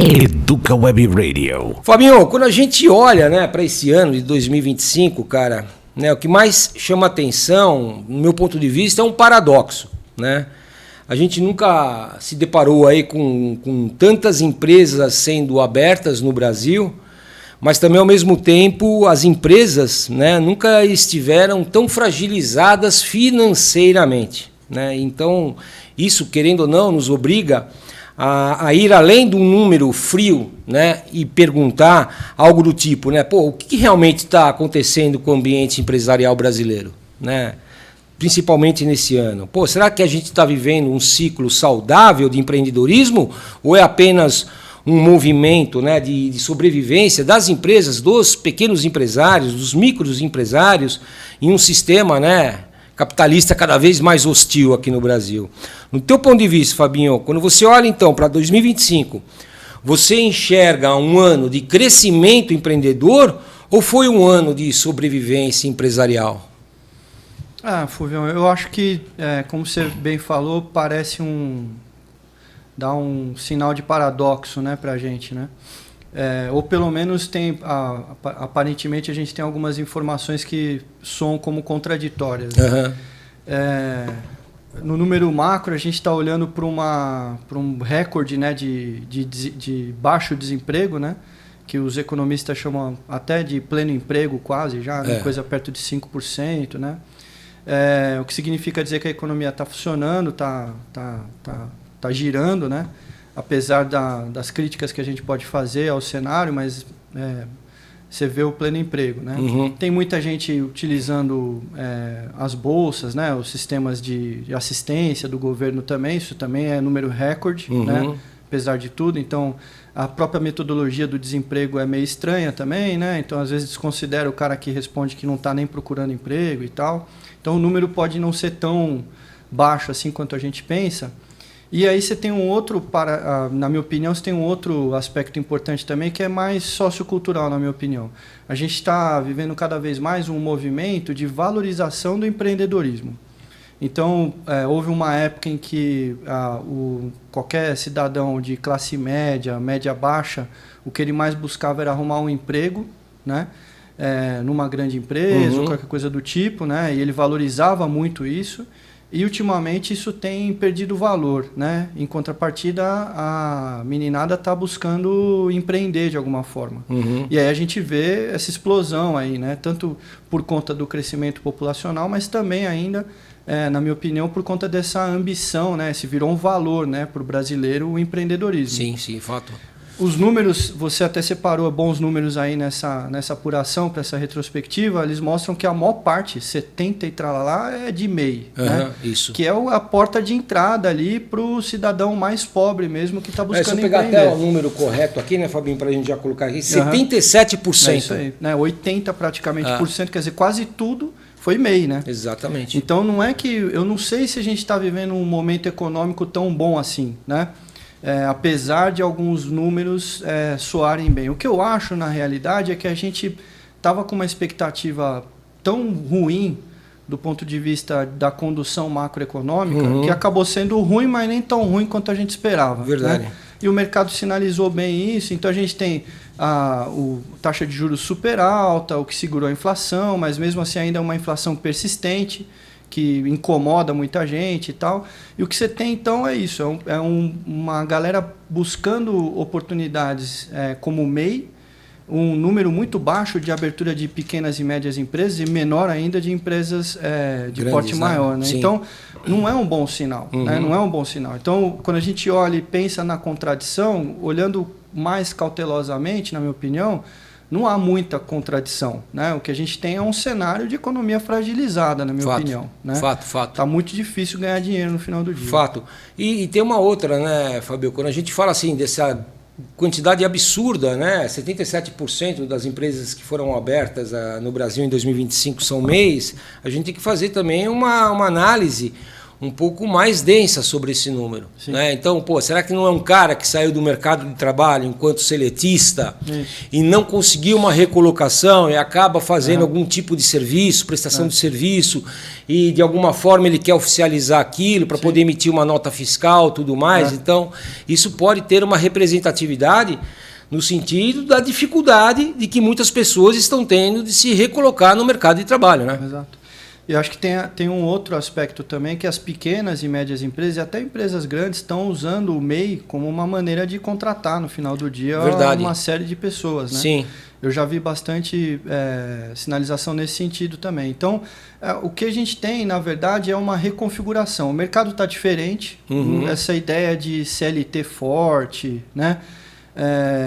Educa Web Radio. Fabinho, quando a gente olha, né, para esse ano de 2025, cara, né, o que mais chama atenção, no meu ponto de vista, é um paradoxo, né? A gente nunca se deparou aí com tantas empresas sendo abertas no Brasil, mas também, ao mesmo tempo, as empresas, né, nunca estiveram tão fragilizadas financeiramente, né? Então, isso, querendo ou não, nos obriga a ir além de um número frio, né, e perguntar algo do tipo, né, pô, o que realmente está acontecendo com o ambiente empresarial brasileiro, né? Principalmente nesse ano. Pô, será que a gente está vivendo um ciclo saudável de empreendedorismo ou é apenas um movimento, né, de sobrevivência das empresas, dos pequenos empresários, dos micros empresários, em um sistema, né, capitalista cada vez mais hostil aqui no Brasil? No teu ponto de vista, Fabinho, quando você olha então para 2025, você enxerga um ano de crescimento empreendedor ou foi um ano de sobrevivência empresarial? Fulvio, eu acho que, como você bem falou, parece dá um sinal de paradoxo, né, para a gente, né? Ou pelo menos aparentemente a gente tem algumas informações que soam como contraditórias. Né? No número macro, a gente está olhando para um recorde, né, de baixo desemprego, né, que os economistas chamam até de pleno emprego quase já, né, coisa perto de 5%, né? O que significa dizer que a economia está funcionando, está girando, né? Apesar das críticas que a gente pode fazer ao cenário, mas você vê o pleno emprego, né? Tem muita gente utilizando as bolsas, né? Os sistemas de assistência do governo também, isso também é número recorde, né? Apesar de tudo. Então, a própria metodologia do desemprego é meio estranha também, né? Então, às vezes, desconsidera o cara que responde que não está nem procurando emprego e tal. Então, o número pode não ser tão baixo assim quanto a gente pensa. E aí você tem na minha opinião, você tem um outro aspecto importante também, que é mais sociocultural, na minha opinião. A gente está vivendo cada vez mais um movimento de valorização do empreendedorismo. Então, houve uma época em que qualquer cidadão de classe média, média baixa, o que ele mais buscava era arrumar um emprego, né? Numa grande empresa ou qualquer coisa do tipo, né? E ele valorizava muito isso. E, ultimamente, isso tem perdido valor, né? Em contrapartida, a meninada está buscando empreender de alguma forma. E aí a gente vê essa explosão aí, né? Tanto por conta do crescimento populacional, mas também ainda, na minha opinião, por conta dessa ambição, né? Se virou um valor, né, para o brasileiro o empreendedorismo. Sim, sim, fato. Os números, você até separou bons números aí nessa apuração, para essa retrospectiva, eles mostram que a maior parte, 70 e tralalá, é de MEI, né? Isso. Que é a porta de entrada ali para o cidadão mais pobre mesmo que está buscando empreender. Se eu pegar até o número correto aqui, né, Fabinho, para a gente já colocar aqui, 77%. É isso aí, né? 80% praticamente, quer dizer, quase tudo foi MEI, né? Exatamente. Então, não é que... Eu não sei se a gente está vivendo um momento econômico tão bom assim, né? Apesar de alguns números soarem bem. O que eu acho, na realidade, é que a gente estava com uma expectativa tão ruim do ponto de vista da condução macroeconômica, que acabou sendo ruim, mas nem tão ruim quanto a gente esperava. Verdade. Né? E o mercado sinalizou bem isso, então a gente tem a taxa de juros super alta, o que segurou a inflação, mas mesmo assim ainda é uma inflação persistente, que incomoda muita gente e tal. E o que você tem, então, é isso. Uma galera buscando oportunidades como o MEI, um número muito baixo de abertura de pequenas e médias empresas e menor ainda de empresas de grandes, porte maior. Né? Então, não é um bom sinal. Né? Não é um bom sinal. Então, quando a gente olha e pensa na contradição, olhando mais cautelosamente, na minha opinião, não há muita contradição, né? O que a gente tem é um cenário de economia fragilizada, na minha opinião. Né? Fato. Está muito difícil ganhar dinheiro no final do dia. Fato. E tem uma outra, né, Fabio? Quando a gente fala assim dessa quantidade absurda, né? 77% das empresas que foram abertas no Brasil em 2025 são MEIs, a gente tem que fazer também uma análise um pouco mais densa sobre esse número. Né? Então, será que não é um cara que saiu do mercado de trabalho enquanto seletista e não conseguiu uma recolocação e acaba fazendo algum tipo de serviço, prestação de serviço, e de alguma forma ele quer oficializar aquilo para poder emitir uma nota fiscal, tudo mais? Então, isso pode ter uma representatividade no sentido da dificuldade de que muitas pessoas estão tendo de se recolocar no mercado de trabalho. Né? Exato. E eu acho que tem um outro aspecto também, que as pequenas e médias empresas, e até empresas grandes, estão usando o MEI como uma maneira de contratar, no final do dia, uma série de pessoas. Né? Sim. Eu já vi bastante sinalização nesse sentido também. Então, o que a gente tem, na verdade, é uma reconfiguração. O mercado está diferente, essa ideia de CLT forte, né?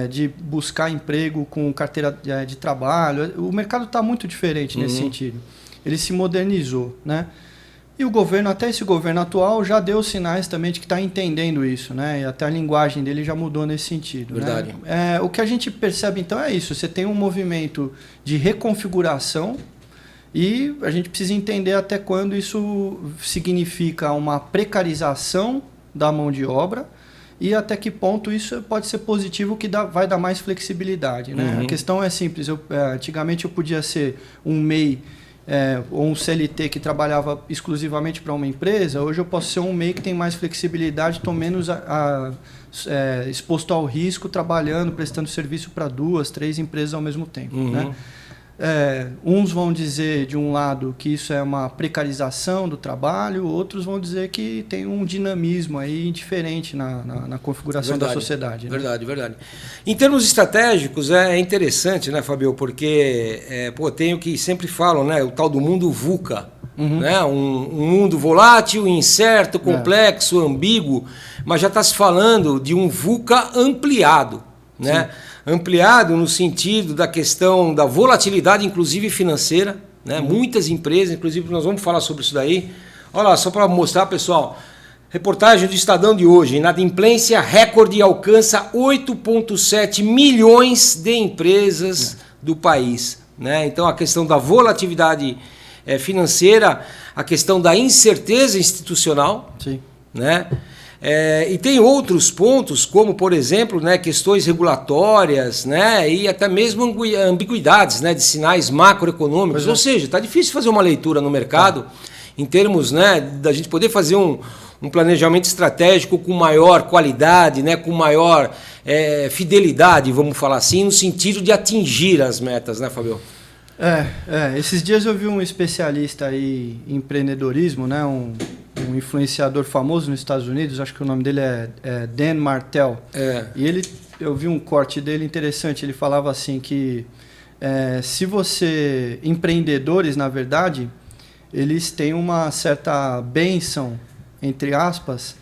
De buscar emprego com carteira de trabalho. O mercado está muito diferente nesse sentido. Ele se modernizou, né? E o governo, até esse governo atual, já deu sinais também de que está entendendo isso, né? E até a linguagem dele já mudou nesse sentido. Verdade. Né? O que a gente percebe, então, é isso. Você tem um movimento de reconfiguração e a gente precisa entender até quando isso significa uma precarização da mão de obra e até que ponto isso pode ser positivo, que vai dar mais flexibilidade. Né? A questão é simples. Antigamente eu podia ser um MEI ou um CLT que trabalhava exclusivamente para uma empresa. Hoje eu posso ser um MEI que tem mais flexibilidade, estou menos exposto ao risco, trabalhando, prestando serviço para 2, 3 empresas ao mesmo tempo. Né? Uns vão dizer, de um lado, que isso é uma precarização do trabalho, outros vão dizer que tem um dinamismo aí diferente na configuração da sociedade. Né? Verdade. Em termos estratégicos, é interessante, né, Fabio? Porque tem o que sempre falam, né, o tal do mundo VUCA. Né? Um mundo volátil, incerto, complexo, ambíguo, mas já está se falando de um VUCA ampliado. Né? Ampliado no sentido da questão da volatilidade, inclusive financeira. Né? Muitas empresas, inclusive nós vamos falar sobre isso daí. Olha lá, só para mostrar, pessoal, reportagem do Estadão de hoje. Inadimplência recorde alcança 8,7 milhões de empresas do país. Né? Então a questão da volatilidade financeira, a questão da incerteza institucional. Sim. Né? E tem outros pontos, como, por exemplo, né, questões regulatórias, né, e até mesmo ambiguidades, né, de sinais macroeconômicos. Ou seja, está difícil fazer uma leitura no mercado em termos, né, da gente poder fazer um planejamento estratégico com maior qualidade, né, com maior fidelidade, vamos falar assim, no sentido de atingir as metas, né, Fabio? Esses dias eu vi um especialista aí em empreendedorismo, né, um influenciador famoso nos Estados Unidos, acho que o nome dele é Dan Martell. E eu vi um corte dele interessante, ele falava assim que empreendedores, na verdade, eles têm uma certa bênção, entre aspas,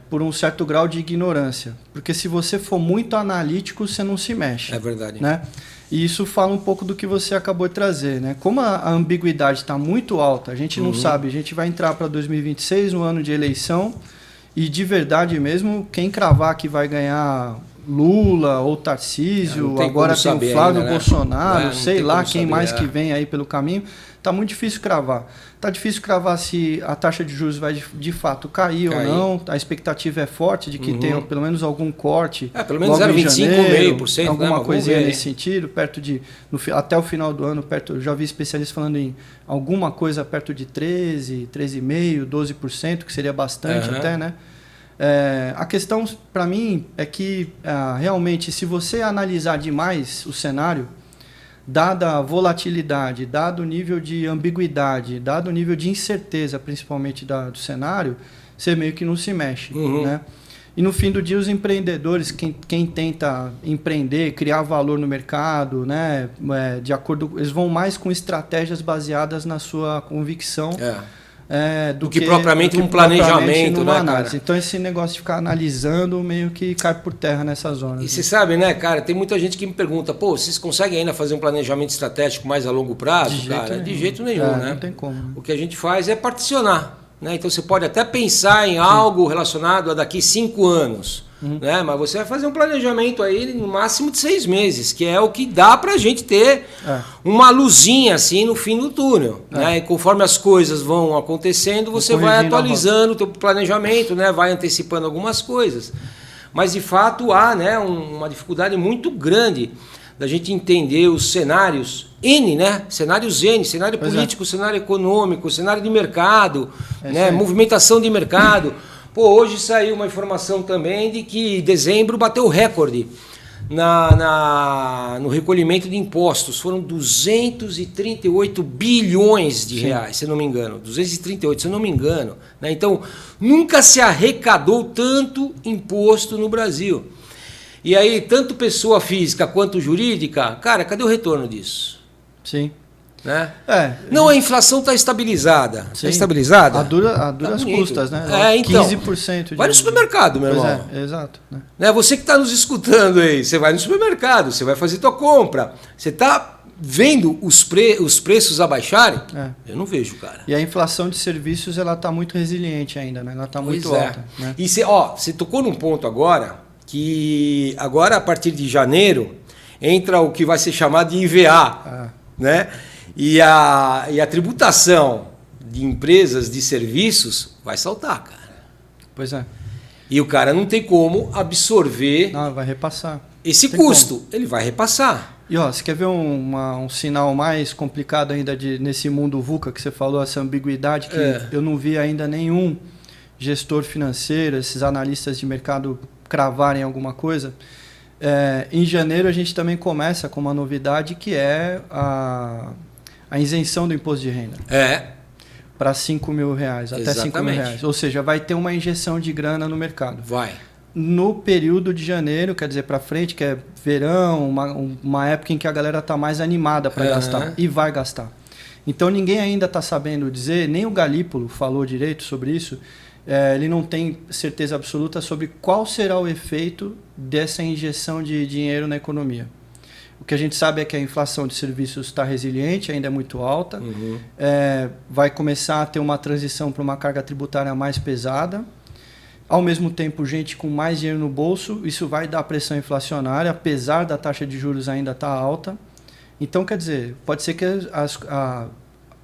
por um certo grau de ignorância. Porque se você for muito analítico, você não se mexe. É verdade. Né? E isso fala um pouco do que você acabou de trazer. Né? Como a ambiguidade está muito alta, a gente não sabe, a gente vai entrar para 2026, no ano de eleição, e de verdade mesmo, quem cravar que vai ganhar Lula ou Tarcísio, agora tem o Flávio ainda, Bolsonaro, né? Sei lá quem mais que vem aí pelo caminho, está muito difícil cravar. Está difícil cravar se a taxa de juros vai de fato cair ou não. A expectativa é forte de que tenha pelo menos algum corte. Pelo menos 0,25%, alguma coisinha nesse sentido, até o final do ano, eu já vi especialistas falando em alguma coisa perto de 13,5%, 12%, que seria bastante até, né? A questão, para mim, é que realmente, se você analisar demais o cenário, dada a volatilidade, dado o nível de ambiguidade, dado o nível de incerteza, principalmente do cenário, você meio que não se mexe. Né? E no fim do dia, os empreendedores, quem tenta empreender, criar valor no mercado, né, eles vão mais com estratégias baseadas na sua convicção. Do que propriamente um planejamento, né, cara? Então esse negócio de ficar analisando meio que cai por terra nessa zona. E você sabe, né, cara, tem muita gente que me pergunta, vocês conseguem ainda fazer um planejamento estratégico mais a longo prazo? De jeito nenhum, né? Não tem como. O que a gente faz é particionar, né? Então você pode até pensar em algo relacionado a daqui 5 anos, né? Mas você vai fazer um planejamento aí no máximo de 6 meses, que é o que dá pra gente ter uma luzinha assim no fim do túnel, né? E conforme as coisas vão acontecendo, você vai atualizando o teu planejamento, né? Vai antecipando algumas coisas. Mas de fato há, né, uma dificuldade muito grande da gente entender os cenários N, né? Cenários N, cenário político, cenário econômico, cenário de mercado, né? Movimentação de mercado. Pô, hoje saiu uma informação também de que dezembro bateu recorde no recolhimento de impostos. Foram 238 bilhões de reais, se não me engano. 238, se não me engano. Né? Então, nunca se arrecadou tanto imposto no Brasil. E aí, tanto pessoa física quanto jurídica, cara, cadê o retorno disso? Sim. Né? Não, a inflação está estabilizada. Está estabilizada? A duras custas, né? Então, 15%. vai no supermercado, meu irmão. Exato. Né? Você que está nos escutando aí, você vai no supermercado, você vai fazer tua compra. Você está vendo os preços abaixarem? Eu não vejo, cara. E a inflação de serviços, ela está muito resiliente ainda, né? Ela está muito alta. Né? E você tocou num ponto agora, que agora, a partir de janeiro, entra o que vai ser chamado de IVA, né? E a tributação de empresas de serviços vai saltar, cara. Pois é. E o cara não tem como absorver... Não, vai repassar. Esse custo, ele vai repassar. E você quer ver um sinal mais complicado ainda nesse mundo VUCA que você falou, essa ambiguidade que eu não vi ainda nenhum gestor financeiro, esses analistas de mercado cravarem alguma coisa. Em janeiro a gente também começa com uma novidade que é a isenção do imposto de renda. Para R$5.000, até R$5.000. Ou seja, vai ter uma injeção de grana no mercado. Vai. No período de janeiro, quer dizer, para frente, que é verão, uma época em que a galera está mais animada para gastar. E vai gastar. Então ninguém ainda está sabendo dizer, nem o Galípolo falou direito sobre isso, ele não tem certeza absoluta sobre qual será o efeito dessa injeção de dinheiro na economia. O que a gente sabe é que a inflação de serviços está resiliente, ainda é muito alta. Vai começar a ter uma transição para uma carga tributária mais pesada. Ao mesmo tempo, gente com mais dinheiro no bolso, isso vai dar pressão inflacionária, apesar da taxa de juros ainda estar alta. Então, quer dizer, pode ser que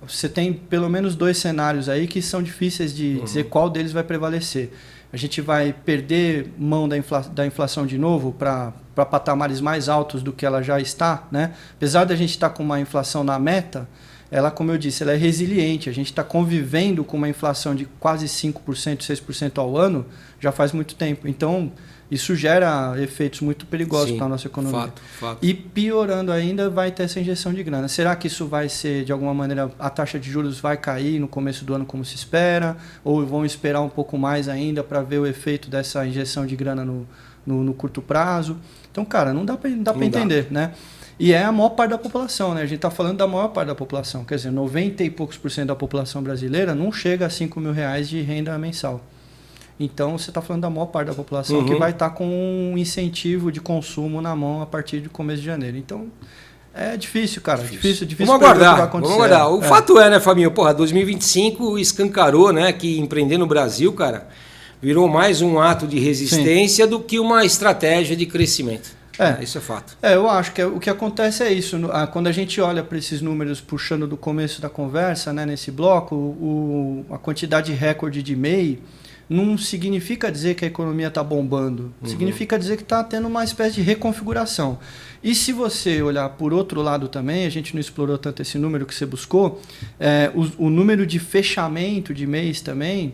você tem pelo menos 2 cenários aí que são difíceis de dizer qual deles vai prevalecer. A gente vai perder mão da inflação de novo para patamares mais altos do que ela já está, né? Apesar da gente estar com uma inflação na meta, ela, como eu disse, ela é resiliente. A gente está convivendo com uma inflação de quase 5%, 6% ao ano já faz muito tempo. Então, isso gera efeitos muito perigosos para a nossa economia. Fato. E piorando ainda, vai ter essa injeção de grana. Será que isso vai ser, de alguma maneira, a taxa de juros vai cair no começo do ano como se espera? Ou vão esperar um pouco mais ainda para ver o efeito dessa injeção de grana no curto prazo? Então, cara, não dá para entender, né? E é a maior parte da população, né? A gente está falando da maior parte da população. Quer dizer, 90 e poucos % da população brasileira não chega a R$5.000 de renda mensal. Então, você está falando da maior parte da população que vai estar com um incentivo de consumo na mão a partir do começo de janeiro. Então, é difícil, cara. Difícil vamos aguardar. O fato é, né, Fabinho? 2025 escancarou, né, que empreender no Brasil, cara, virou mais um ato de resistência do que uma estratégia de crescimento. Isso é fato. Eu acho que o que acontece é isso. Quando a gente olha para esses números puxando do começo da conversa, né, nesse bloco, a quantidade recorde de MEI não significa dizer que a economia está bombando. Significa dizer que está tendo uma espécie de reconfiguração. E se você olhar por outro lado também, a gente não explorou tanto esse número que você buscou, o número de fechamento de MEIs também,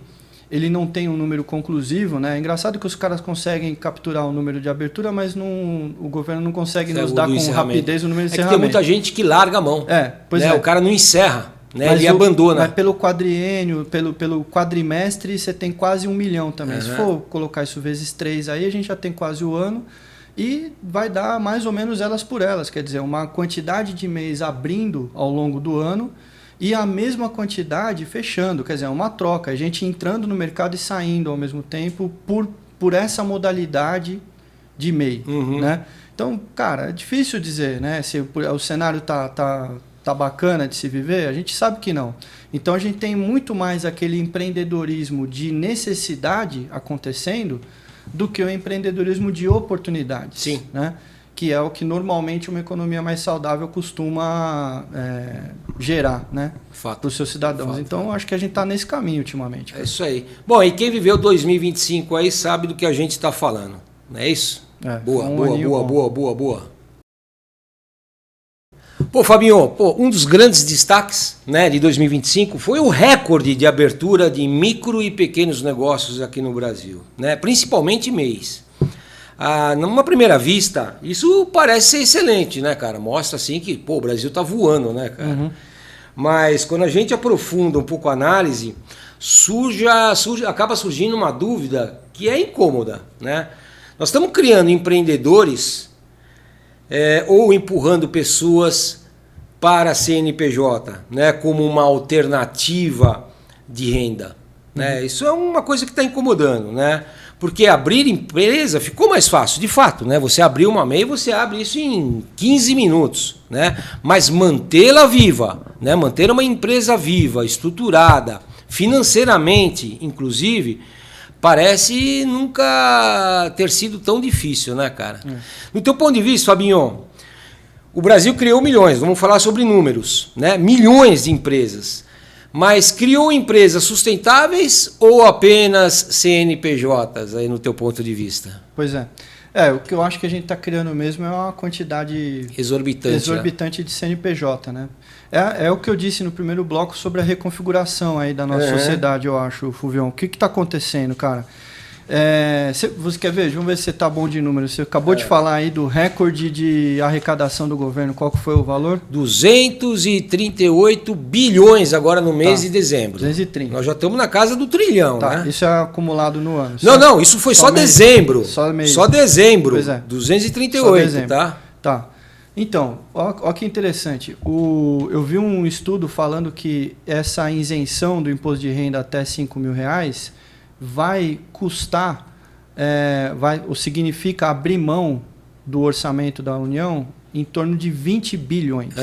ele não tem um número conclusivo, né? É engraçado que os caras conseguem capturar o número de abertura, mas o governo não consegue nos dar com rapidez o número de encerramento. Tem muita gente que larga a mão. O cara não encerra, né? Ele abandona. Mas pelo quadriênio, pelo quadrimestre, você tem quase 1 milhão também. Se for colocar isso vezes 3 aí, a gente já tem quase o ano. E vai dar mais ou menos elas por elas. Quer dizer, uma quantidade de mês abrindo ao longo do ano e a mesma quantidade fechando, quer dizer, é uma troca, a gente entrando no mercado e saindo ao mesmo tempo por essa modalidade de MEI, né? Então, cara, é difícil dizer, né, se o cenário tá bacana de se viver, a gente sabe que não. Então, a gente tem muito mais aquele empreendedorismo de necessidade acontecendo do que o empreendedorismo de oportunidades. Sim. Né? Que é o que normalmente uma economia mais saudável costuma gerar, né? Para os seus cidadãos. Então, acho que a gente está nesse caminho ultimamente. É isso aí. Bom, e quem viveu 2025 aí sabe do que a gente está falando. Não é isso? Boa. Pô, Fabinho, um dos grandes destaques, né, de 2025 foi o recorde de abertura de micro e pequenos negócios aqui no Brasil, né? Principalmente MEIs. Numa primeira vista, isso parece ser excelente, né, cara? Mostra assim que o Brasil tá voando, né, cara? Uhum. Mas quando a gente aprofunda um pouco a análise, acaba surgindo uma dúvida que é incômoda, né? Nós estamos criando empreendedores ou empurrando pessoas para a CNPJ, né, como uma alternativa de renda. Né? Isso é uma coisa que está incomodando, né? Porque abrir empresa ficou mais fácil, de fato, né? Você abrir uma MEI, você abre isso em 15 minutos, né? Mas mantê-la viva, né? Manter uma empresa viva, estruturada, financeiramente, inclusive, parece nunca ter sido tão difícil, né, cara? No teu ponto de vista, Fabinho, o Brasil criou milhões, vamos falar sobre números, né? Milhões de empresas. Mas criou empresas sustentáveis ou apenas CNPJs, aí no teu ponto de vista? Pois é. O que eu acho que a gente está criando mesmo é uma quantidade exorbitante de CNPJ, né? É o que eu disse no primeiro bloco sobre a reconfiguração aí da nossa sociedade, eu acho, Fulvião. O que está acontecendo, cara? Você quer ver? Vamos ver se você está bom de número. Você acabou de falar aí do recorde de arrecadação do governo. Qual que foi o valor? 238 bilhões agora no mês de dezembro. 230. Nós já estamos na casa do trilhão, né? Isso é acumulado no ano. Não, isso foi só dezembro. Só dezembro. Pois é. 238, só dezembro. Tá? Tá. Então, ó que interessante. Eu vi um estudo falando que essa isenção do imposto de renda até R$5 mil vai custar, ou significa abrir mão do orçamento da União em torno de 20 bilhões.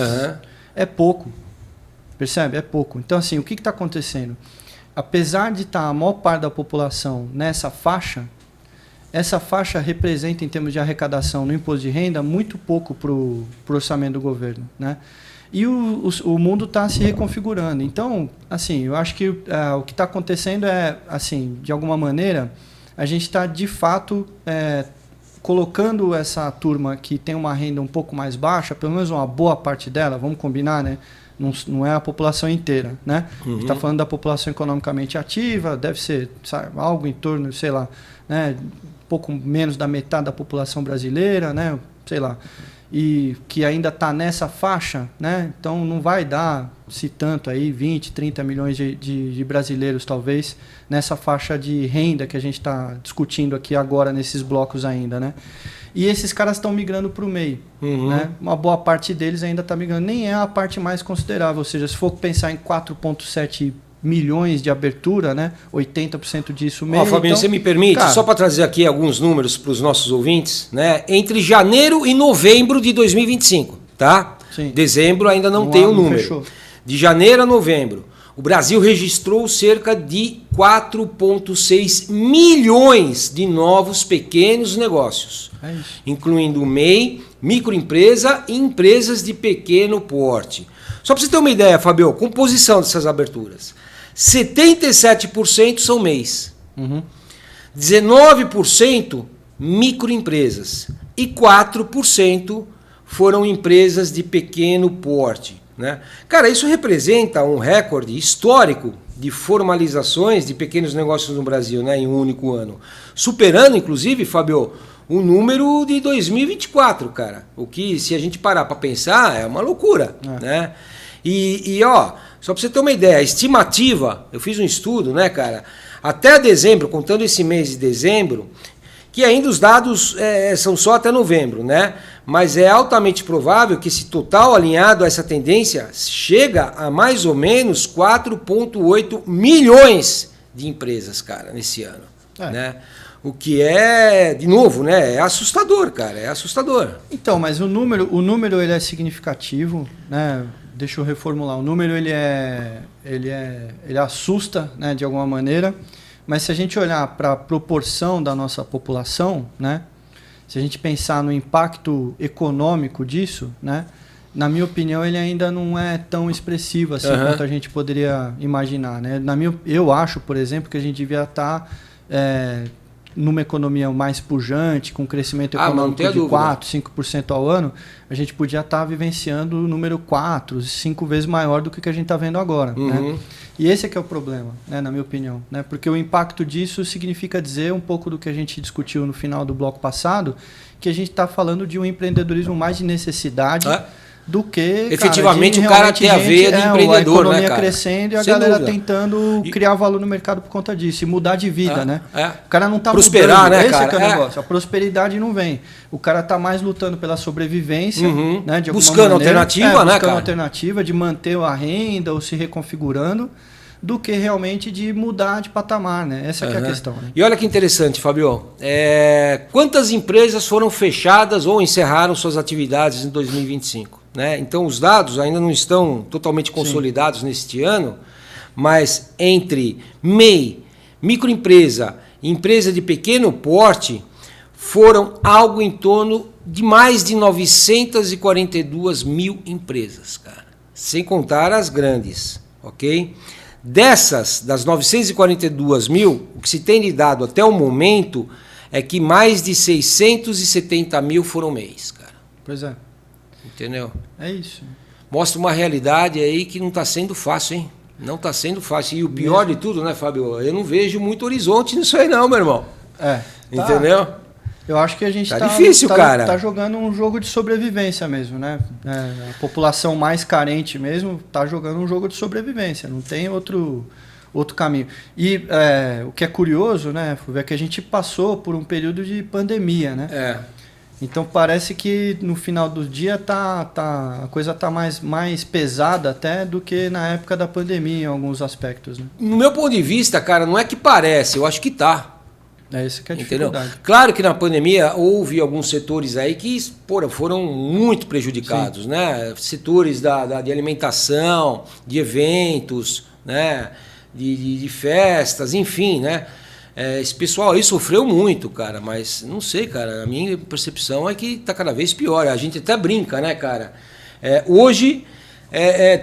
É pouco, percebe? É pouco. Então, assim, o que está acontecendo? Apesar de estar a maior parte da população nessa faixa, essa faixa representa, em termos de arrecadação no imposto de renda, muito pouco para o orçamento do governo, né? E o mundo está se reconfigurando. Então, assim, eu acho que o que está acontecendo é, assim, de alguma maneira, a gente está, de fato, colocando essa turma que tem uma renda um pouco mais baixa, pelo menos uma boa parte dela, vamos combinar, né? Não é a população inteira, né? A gente está falando da população economicamente ativa, deve ser, sabe, algo em torno, sei lá, né? Um pouco menos da metade da população brasileira, né? Sei lá. E que ainda está nessa faixa, né? Então não vai dar, se tanto aí, 20, 30 milhões de brasileiros, talvez, nessa faixa de renda que a gente está discutindo aqui agora, nesses blocos ainda, né? E esses caras estão migrando para o MEI, né? Uma boa parte deles ainda está migrando, nem é a parte mais considerável, ou seja, se for pensar em 4,7 milhões de abertura, né? 80% disso MEI. Fabinho, você me permite, cara, só para trazer aqui alguns números para os nossos ouvintes, né? Entre janeiro e novembro de 2025, tá? Sim. Dezembro ainda não tem o número. Fechou. De janeiro a novembro, o Brasil registrou cerca de 4,6 milhões de novos pequenos negócios, incluindo MEI, microempresa e empresas de pequeno porte. Só para você ter uma ideia, Fabio, composição dessas aberturas. 77% são MEIs, 19% microempresas e 4% foram empresas de pequeno porte, né? Cara, isso representa um recorde histórico de formalizações de pequenos negócios no Brasil, né, em um único ano. Superando, inclusive, Fabio, o número de 2024, cara. O que, se a gente parar para pensar, é uma loucura, né? Só para você ter uma ideia, a estimativa, eu fiz um estudo, né, cara? Até dezembro, contando esse mês de dezembro, que ainda os dados são só até novembro, né? Mas é altamente provável que esse total alinhado a essa tendência chega a mais ou menos 4,8 milhões de empresas, cara, nesse ano, né? O que é, de novo, né, é assustador, cara, é assustador. Então, mas o número ele é significativo, né? Deixa eu reformular. O número ele assusta, né, de alguma maneira, Mas se a gente olhar para a proporção da nossa população, né? Se a gente pensar no impacto econômico disso, né? Na minha opinião, ele ainda não é tão expressivo assim quanto a gente poderia imaginar, né? Eu acho, por exemplo, que a gente devia estar numa economia mais pujante, com crescimento econômico de 4%, 5% ao ano, a gente podia estar vivenciando o número 4, 5 vezes maior do que a gente está vendo agora. Né? E esse é que é o problema, né, na minha opinião. Né? Porque o impacto disso significa dizer um pouco do que a gente discutiu no final do bloco passado, que a gente está falando de um empreendedorismo mais de necessidade do que efetivamente o cara ter a veia de empreendedor, a economia né, crescendo e a sem galera dúvida. Tentando criar valor no mercado por conta disso e mudar de vida, né? O cara não tá prosperar, mudando, né, esse cara? É o negócio. A prosperidade não vem. O cara tá mais lutando pela sobrevivência, né, de alguma buscando maneira, alternativa, né, cara? Alternativa de manter a renda ou se reconfigurando, do que realmente de mudar de patamar, né? Essa que é a questão. Né? E olha que interessante, Fabio. Quantas empresas foram fechadas ou encerraram suas atividades em 2025? Né? Então, os dados ainda não estão totalmente consolidados neste ano, mas entre MEI, microempresa e empresa de pequeno porte, foram algo em torno de mais de 942 mil empresas, cara. Sem contar as grandes, ok? Dessas, das 942 mil, o que se tem de dado até o momento é que mais de 670 mil foram MEIs, cara. Pois é. Entendeu? É isso. Mostra uma realidade aí que não está sendo fácil, hein? Não está sendo fácil. E o pior de tudo, né, Fábio? Eu não vejo muito horizonte nisso aí não, meu irmão. Entendeu? Eu acho que a gente difícil, cara. Tá jogando um jogo de sobrevivência mesmo, né? A população mais carente mesmo tá jogando um jogo de sobrevivência. Não tem outro caminho. E o que é curioso, né, Fulvio, é que a gente passou por um período de pandemia, né? Então parece que no final do dia a coisa tá mais pesada até do que na época da pandemia em alguns aspectos. Né? No meu ponto de vista, cara, não é que parece, eu acho que tá. Isso que é a dificuldade. Entendeu? Claro que na pandemia houve alguns setores aí que foram muito prejudicados, né? Setores de alimentação, de eventos, né? De festas, enfim, né? Esse pessoal aí sofreu muito, cara, mas não sei, cara, a minha percepção é que tá cada vez pior. A gente até brinca, né, cara? Hoje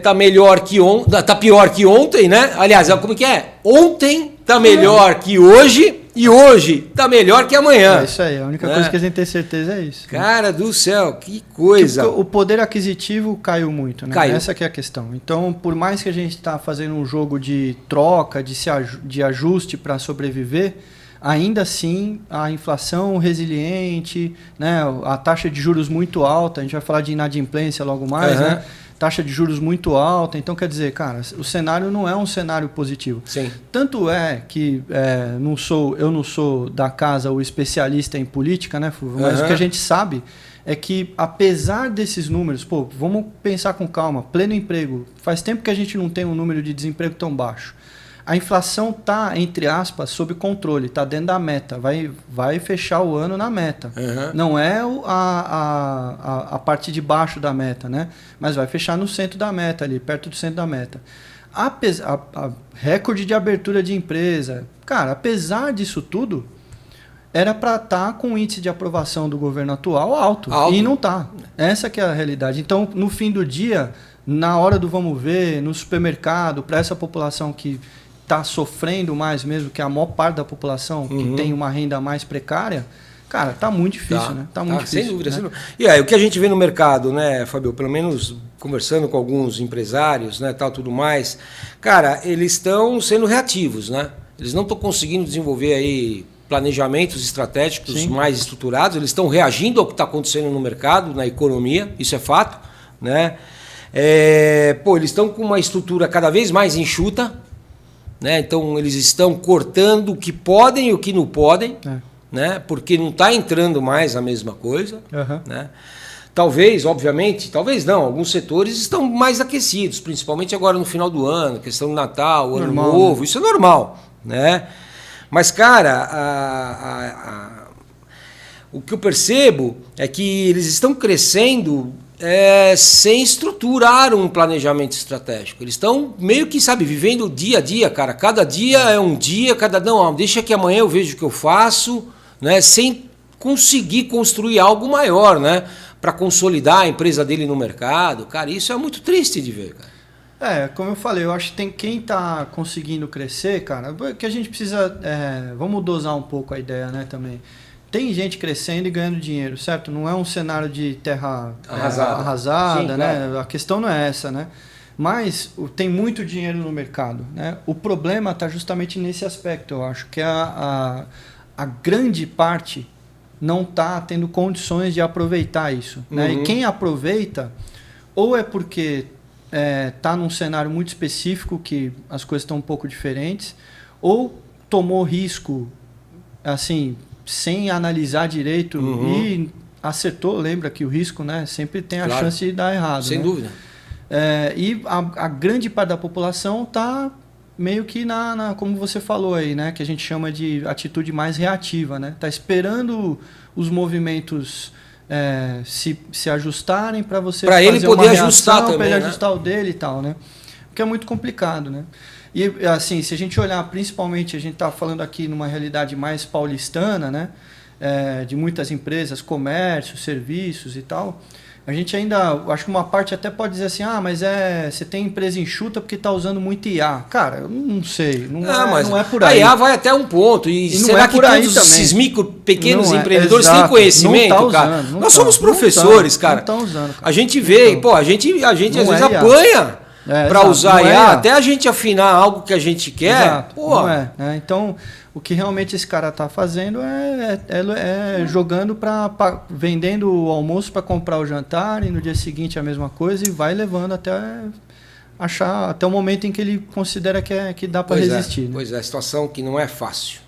tá melhor que tá pior que ontem, né? Aliás, como que é? Ontem tá melhor que hoje e hoje tá melhor que amanhã. É isso aí, a única coisa que a gente tem certeza é isso. Cara do céu, que coisa. O poder aquisitivo caiu muito, né? Caiu. Essa que é a questão. Então, por mais que a gente está fazendo um jogo de troca, de ajuste para sobreviver, ainda assim a inflação resiliente, né? A taxa de juros muito alta, a gente vai falar de inadimplência logo mais, né? Taxa de juros muito alta, então quer dizer, cara, o cenário não é um cenário positivo. Sim. Tanto é que eu não sou da casa o especialista em política, né, Fulvio? Mas o que a gente sabe é que, apesar desses números, vamos pensar com calma, pleno emprego, faz tempo que a gente não tem um número de desemprego tão baixo. A inflação está, entre aspas, sob controle, está dentro da meta, vai fechar o ano na meta. Não é a parte de baixo da meta, né? Mas vai fechar no centro da meta, ali, perto do centro da meta. A recorde de abertura de empresa, cara, apesar disso tudo, era para estar com o índice de aprovação do governo atual alto. E não está. Essa que é a realidade. Então, no fim do dia, na hora do vamos ver, no supermercado, para essa população que está sofrendo mais mesmo, que é a maior parte da população que tem uma renda mais precária, cara, tá muito difícil, né? Tá muito difícil. Sem dúvida, sem dúvida. E aí, o que a gente vê no mercado, né, Fabio, pelo menos conversando com alguns empresários, né, tal, tudo mais, cara, eles estão sendo reativos, né? Eles não estão conseguindo desenvolver aí planejamentos estratégicos mais estruturados, eles estão reagindo ao que está acontecendo no mercado, na economia, isso é fato, né? Eles estão com uma estrutura cada vez mais enxuta, né? Então eles estão cortando o que podem e o que não podem, né? Porque não está entrando mais a mesma coisa. Né? Talvez, obviamente, talvez não, alguns setores estão mais aquecidos, principalmente agora no final do ano, questão do Natal, Ano Novo, né? Isso é normal. Né? Mas, cara, o que eu percebo é que eles estão crescendo sem estruturar um planejamento estratégico. Eles estão meio que, sabe, vivendo o dia a dia, cara. Cada dia é um dia, não, deixa que amanhã eu vejo o que eu faço, né? Sem conseguir construir algo maior, né? Para consolidar a empresa dele no mercado. Cara, isso é muito triste de ver, cara. Como eu falei, eu acho que tem quem está conseguindo crescer, cara, que a gente precisa, vamos dosar um pouco a ideia, né, também. Tem gente crescendo e ganhando dinheiro, certo? Não é um cenário de terra arrasada, sim, né? Claro. A questão não é essa, né? Mas tem muito dinheiro no mercado, né? O problema está justamente nesse aspecto, eu acho, que a grande parte não está tendo condições de aproveitar isso, né? E quem aproveita, ou é porque está num cenário muito específico que as coisas estão um pouco diferentes, ou tomou risco, assim, sem analisar direito e acertou. Lembra que o risco, né, sempre tem a chance de dar errado. Sem dúvida. E a grande parte da população está meio que como você falou aí, né, que a gente chama de atitude mais reativa, né? Está esperando os movimentos se ajustarem para você para ele poder ajustar também, para ele né? ajustar o dele e tal, né? Porque é muito complicado, né? E assim, se a gente olhar, principalmente, a gente está falando aqui numa realidade mais paulistana, né? De muitas empresas, comércio, serviços e tal. A gente ainda, acho que uma parte até pode dizer assim, mas você tem empresa enxuta porque está usando muito IA. Cara, eu não sei, não é por aí. A IA vai até um ponto, e será que todos esses pequenos empreendedores têm conhecimento, cara? Nós somos professores, cara. Não usando, cara. A gente vê, a gente às vezes apanha para usar IA, até a gente afinar algo que a gente quer. Exato, não é, né? Então, o que realmente esse cara está fazendo é jogando vendendo o almoço para comprar o jantar, e no dia seguinte a mesma coisa, e vai levando até o momento em que ele considera que dá para resistir. Né? Pois é, a situação que não é fácil.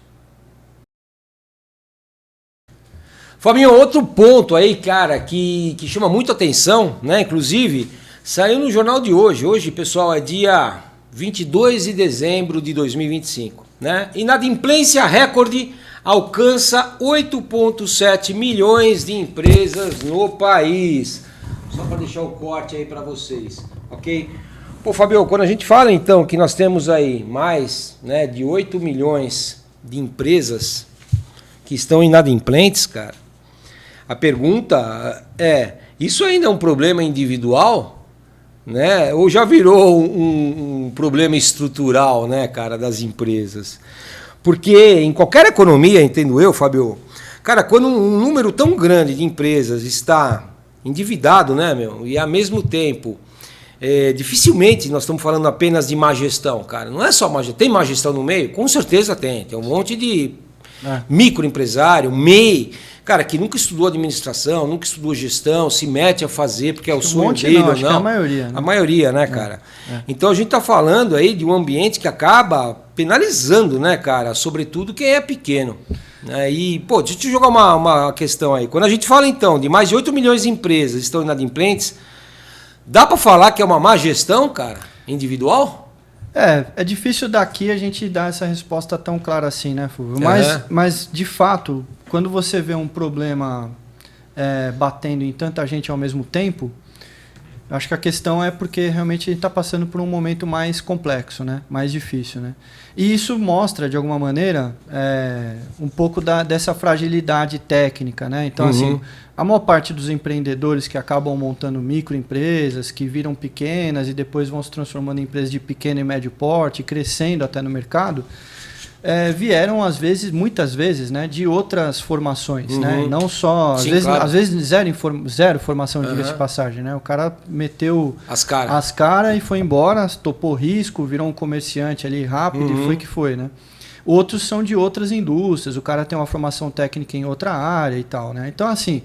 Fabinho, outro ponto aí, cara, que chama muito atenção, né? Inclusive, saiu no jornal de hoje. Hoje, pessoal, é dia 22 de dezembro de 2025. Né? Inadimplência recorde alcança 8,7 milhões de empresas no país. Só para deixar o corte aí para vocês, ok? Pô, Fabio, quando a gente fala então que nós temos aí mais, né, de 8 milhões de empresas que estão inadimplentes, cara, a pergunta isso ainda é um problema individual? Né? Ou já virou um problema estrutural, né, cara, das empresas? Porque em qualquer economia, entendo eu, Fabio, cara, quando um número tão grande de empresas está endividado, né, meu, e ao mesmo tempo, dificilmente nós estamos falando apenas de má gestão, cara. Não é só má gestão. Tem má gestão no meio? Com certeza tem. Tem um monte de microempresário, MEI, cara, que nunca estudou administração, nunca estudou gestão, se mete a fazer porque é o sonho dele ou não. É a maioria, né? A maioria, né, cara? Então a gente está falando aí de um ambiente que acaba penalizando, né, cara, sobretudo quem é pequeno. E, pô, deixa eu te jogar uma questão aí. Quando a gente fala, então, de mais de 8 milhões de empresas que estão inadimplentes, dá para falar que é uma má gestão, cara, individual? É difícil daqui a gente dar essa resposta tão clara assim, né, Fulvio? Mas, de fato, quando você vê um problema batendo em tanta gente ao mesmo tempo, acho que a questão é porque realmente a gente está passando por um momento mais complexo, né? Mais difícil, né? E isso mostra, de alguma maneira, um pouco dessa fragilidade técnica, né? Então, assim, a maior parte dos empreendedores que acabam montando microempresas, que viram pequenas e depois vão se transformando em empresas de pequeno e médio porte, crescendo até no mercado, vieram, muitas vezes, né, de outras formações, né? Não só, sim, às vezes zero formação, diga-se de passagem, né? O cara meteu as caras e foi embora, topou risco, virou um comerciante ali rápido e foi que foi, né? Outros são de outras indústrias, o cara tem uma formação técnica em outra área e tal, né? Então, assim,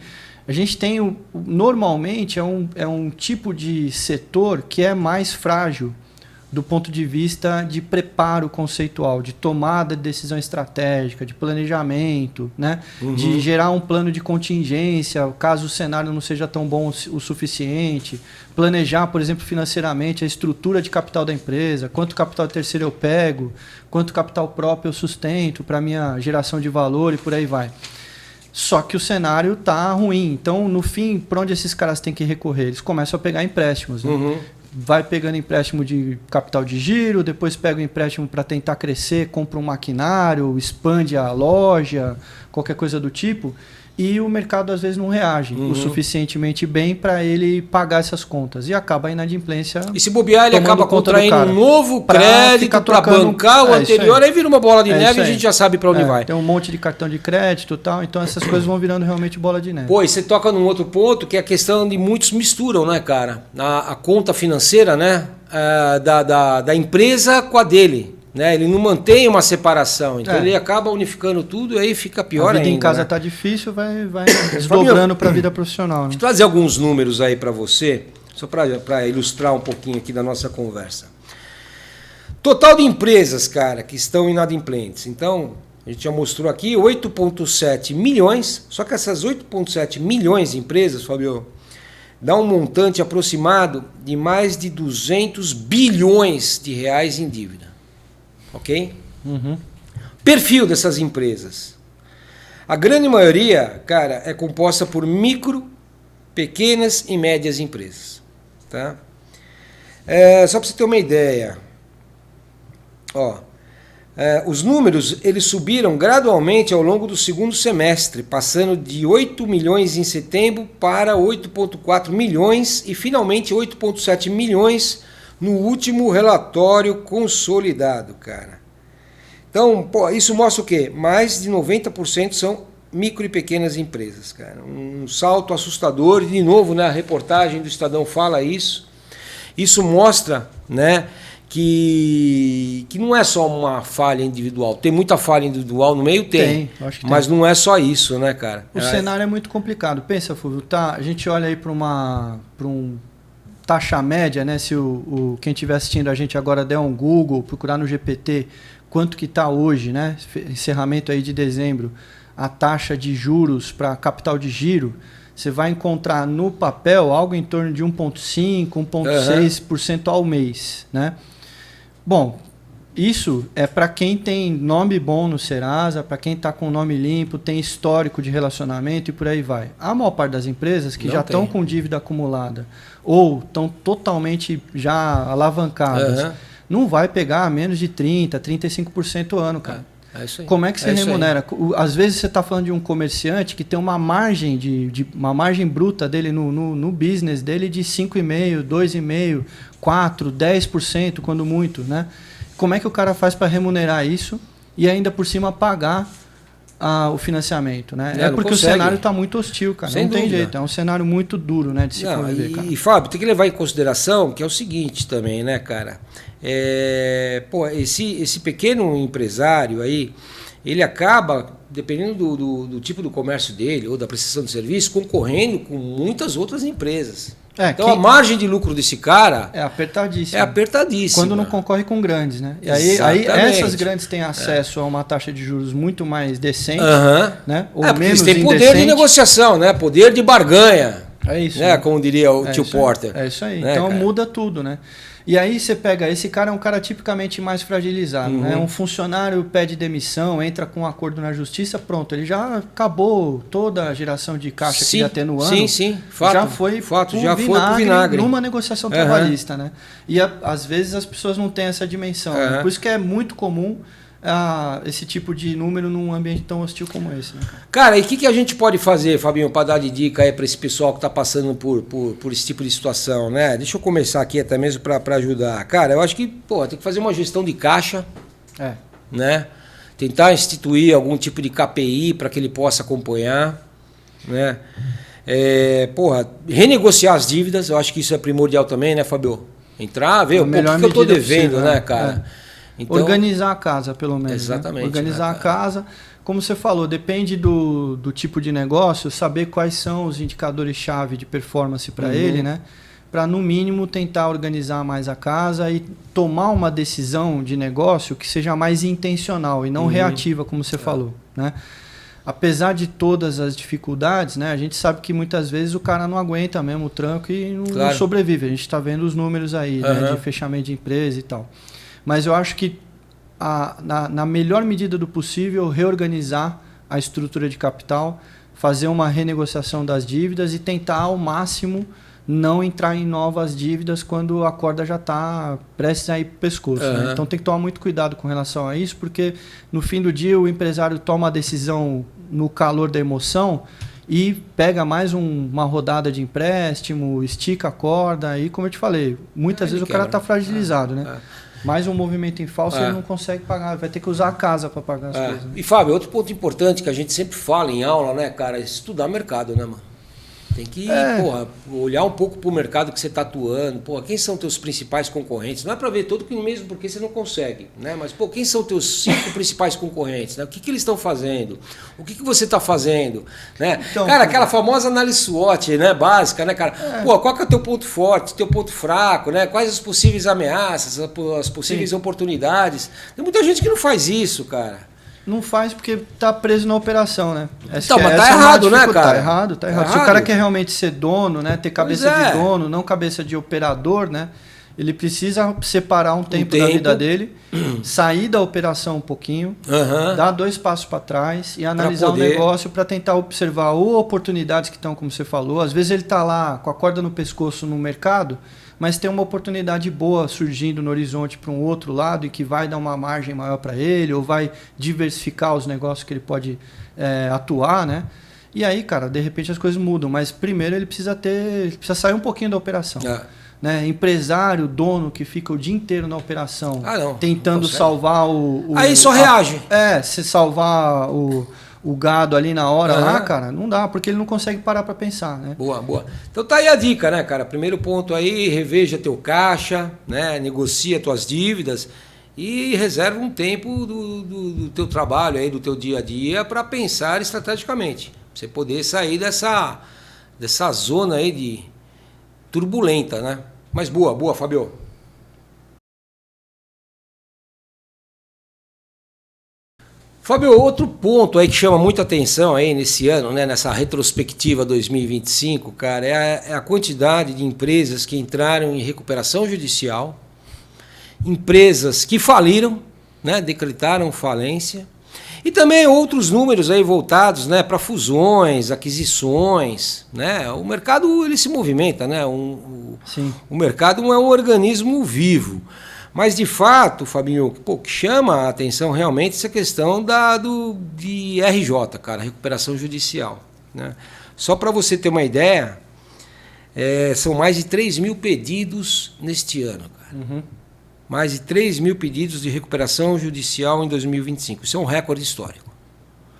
a gente tem, normalmente, é um tipo de setor que é mais frágil do ponto de vista de preparo conceitual, de tomada de decisão estratégica, de planejamento, né? De gerar um plano de contingência, caso o cenário não seja tão bom o suficiente, planejar, por exemplo, financeiramente a estrutura de capital da empresa, quanto capital terceiro eu pego, quanto capital próprio eu sustento para a minha geração de valor e por aí vai. Só que o cenário tá ruim. Então, no fim, para onde esses caras têm que recorrer? Eles começam a pegar empréstimos. Né? Vai pegando empréstimo de capital de giro, depois pega o empréstimo para tentar crescer, compra um maquinário, expande a loja, qualquer coisa do tipo. E o mercado às vezes não reage o suficientemente bem para ele pagar essas contas. E acaba a inadimplência. E se bobear, ele acaba contraindo um novo crédito para bancar o anterior, aí vira uma bola de neve e a gente já sabe para onde vai. Tem um monte de cartão de crédito e tal, então essas coisas vão virando realmente bola de neve. Pô, e você toca num outro ponto que é a questão de muitos misturam, né, cara? A conta financeira, né, da empresa com a dele. Né? Ele não mantém uma separação, então ele acaba unificando tudo e aí fica pior ainda. A vida em casa tá difícil, vai desdobrando para a vida profissional. Né? Deixa eu trazer alguns números aí para você, só para ilustrar um pouquinho aqui da nossa conversa. Total de empresas, cara, que estão inadimplentes. Então, a gente já mostrou aqui 8,7 milhões, só que essas 8,7 milhões de empresas, Fabio, dá um montante aproximado de mais de 200 bilhões de reais em dívida. Ok? Perfil dessas empresas. A grande maioria, cara, é composta por micro, pequenas e médias empresas. Tá? Só para você ter uma ideia. Os números eles subiram gradualmente ao longo do segundo semestre, passando de 8 milhões em setembro para 8,4 milhões e finalmente 8,7 milhões no último relatório consolidado, cara. Então, isso mostra o quê? Mais de 90% são micro e pequenas empresas, cara. Um salto assustador. E, de novo, né, a reportagem do Estadão fala isso. Isso mostra, né, que não é só uma falha individual. Tem muita falha individual no meio? Tem. Mas não é só isso, né, cara? O cenário é muito complicado. Pensa, Fulvio, a gente olha aí para um taxa média, né? Se quem estiver assistindo a gente agora der um Google, procurar no GPT quanto que está hoje, né? Encerramento aí de dezembro, a taxa de juros para capital de giro, você vai encontrar no papel algo em torno de 1,5%, 1,6% ao mês, né? Bom, isso é para quem tem nome bom no Serasa, para quem está com nome limpo, tem histórico de relacionamento e por aí vai. A maior parte das empresas que já estão com dívida acumulada ou estão totalmente já alavancadas, não vai pegar menos de 30%, 35% ano, cara. É isso aí. Como é que você remunera? Às vezes você está falando de um comerciante que tem uma margem uma margem bruta dele no business dele de 5,5%, 2,5%, 4%, 10% quando muito, né? Como é que o cara faz para remunerar isso e ainda por cima pagar o financiamento, né? É porque consegue. O cenário está muito hostil, cara. Sem não tem dúvida. jeito, é um cenário muito duro, né, de se conviver, cara. E Fábio, tem que levar em consideração que é o seguinte também, né, cara? Esse pequeno empresário aí, ele acaba, dependendo do tipo do comércio dele ou da prestação de serviço, concorrendo com muitas outras empresas. Então a margem de lucro desse cara é apertadíssima. Quando não concorre com grandes, né? E aí essas grandes têm acesso a uma taxa de juros muito mais decente, né? Ou porque menos eles têm poder de negociação, né? Poder de barganha. É isso. Né? Como diria o tio Porter. É isso aí. Né, então cara? Muda tudo, né? E aí você pega, esse cara é um cara tipicamente mais fragilizado, né? Um funcionário pede demissão, entra com um acordo na justiça, pronto, ele já acabou toda a geração de caixa que ia ter no ano. Sim, fato. Já foi pro vinagre numa negociação trabalhista, né? E às vezes as pessoas não têm essa dimensão. Né? Por isso que é muito comum esse tipo de número num ambiente tão hostil como esse, né? Cara, e o que a gente pode fazer, Fabinho, para dar de dica aí para esse pessoal que está passando por esse tipo de situação, né? Deixa eu começar aqui até mesmo para ajudar. Cara, eu acho que, tem que fazer uma gestão de caixa, né? Tentar instituir algum tipo de KPI para que ele possa acompanhar, né? Renegociar as dívidas, eu acho que isso é primordial também, né, Fabio? Entrar, ver o que eu estou devendo, né, cara? Então, organizar a casa, pelo menos. Exatamente. Né? Organizar a casa, como você falou, depende do tipo de negócio, saber quais são os indicadores-chave de performance para ele, né? Para, no mínimo, tentar organizar mais a casa e tomar uma decisão de negócio que seja mais intencional e não reativa, como você falou, né? Apesar de todas as dificuldades, né, a gente sabe que muitas vezes o cara não aguenta mesmo o tranco e não sobrevive. A gente está vendo os números aí, né, de fechamento de empresa e tal. Mas eu acho que, na melhor medida do possível, reorganizar a estrutura de capital, fazer uma renegociação das dívidas e tentar ao máximo não entrar em novas dívidas quando a corda já está prestes a ir para o pescoço. Né? Então tem que tomar muito cuidado com relação a isso, porque no fim do dia o empresário toma a decisão no calor da emoção e pega mais uma rodada de empréstimo, estica a corda e, como eu te falei, muitas vezes o cara está fragilizado, né? Mais um movimento em falso ele não consegue pagar, vai ter que usar a casa para pagar as coisas. Né? E Fábio, outro ponto importante que a gente sempre fala em aula, né, cara, é estudar mercado, né, mano? Tem que, olhar um pouco pro mercado que você está atuando. Porra, quem são teus principais concorrentes? Não é para ver todo que mesmo porque você não consegue, né? Mas, pô, quem são teus 5 principais concorrentes? Né? O que eles estão fazendo? O que você está fazendo? Né? Então, cara, aquela famosa análise SWOT, né? Básica, né, cara? Pô, qual que é o teu ponto forte, teu ponto fraco, né? Quais as possíveis ameaças, as possíveis oportunidades? Tem muita gente que não faz isso, cara. Não faz porque tá preso na operação, né? Mas tá errado, né, cara? Tá errado. Se o cara quer realmente ser dono, né? Ter cabeça de dono, não cabeça de operador, né? Ele precisa separar um tempo da vida dele, sair da operação um pouquinho, dar 2 passos para trás e analisar o negócio para tentar observar ou oportunidades que estão, como você falou. Às vezes ele tá lá com a corda no pescoço no mercado, mas tem uma oportunidade boa surgindo no horizonte para um outro lado e que vai dar uma margem maior para ele ou vai diversificar os negócios que ele pode atuar, né? E aí, cara, de repente as coisas mudam, mas primeiro ele precisa sair um pouquinho da operação. Né? Empresário, dono que fica o dia inteiro na operação tentando salvar aí só reage. Se salvar o gado ali na hora lá, cara, não dá, porque ele não consegue parar para pensar, né? Boa. Então tá aí a dica, né, cara? Primeiro ponto aí, reveja teu caixa, né? Negocia tuas dívidas e reserva um tempo do teu trabalho aí, do teu dia a dia para pensar estrategicamente. Pra você poder sair dessa zona aí de turbulenta, né? Mas boa, Fabio. Fábio, outro ponto aí que chama muita atenção aí nesse ano, né, nessa retrospectiva 2025, cara, é a quantidade de empresas que entraram em recuperação judicial, empresas que faliram, né, decretaram falência, e também outros números aí voltados, né, para fusões, aquisições, né? O mercado ele se movimenta, né? O mercado não é um organismo vivo. Mas, de fato, Fabinho, o que chama a atenção realmente é essa questão de RJ, cara, recuperação judicial. Né? Só para você ter uma ideia, são mais de 3 mil pedidos neste ano, cara. Mais de 3 mil pedidos de recuperação judicial em 2025. Isso é um recorde histórico.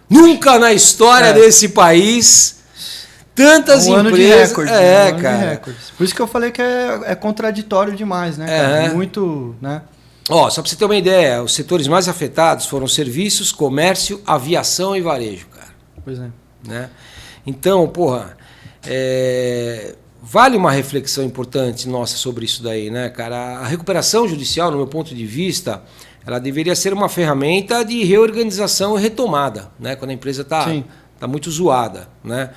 Nunca na história desse país... Tantas empresas... Ano de recorde, cara. De recordes. Por isso que eu falei que é contraditório demais, né, cara? Muito, né? Ó, só para você ter uma ideia, os setores mais afetados foram serviços, comércio, aviação e varejo, cara. Pois é. Né? Então, vale uma reflexão importante nossa sobre isso daí, né, cara? A recuperação judicial, no meu ponto de vista, ela deveria ser uma ferramenta de reorganização e retomada, né? Quando a empresa tá muito zoada, né?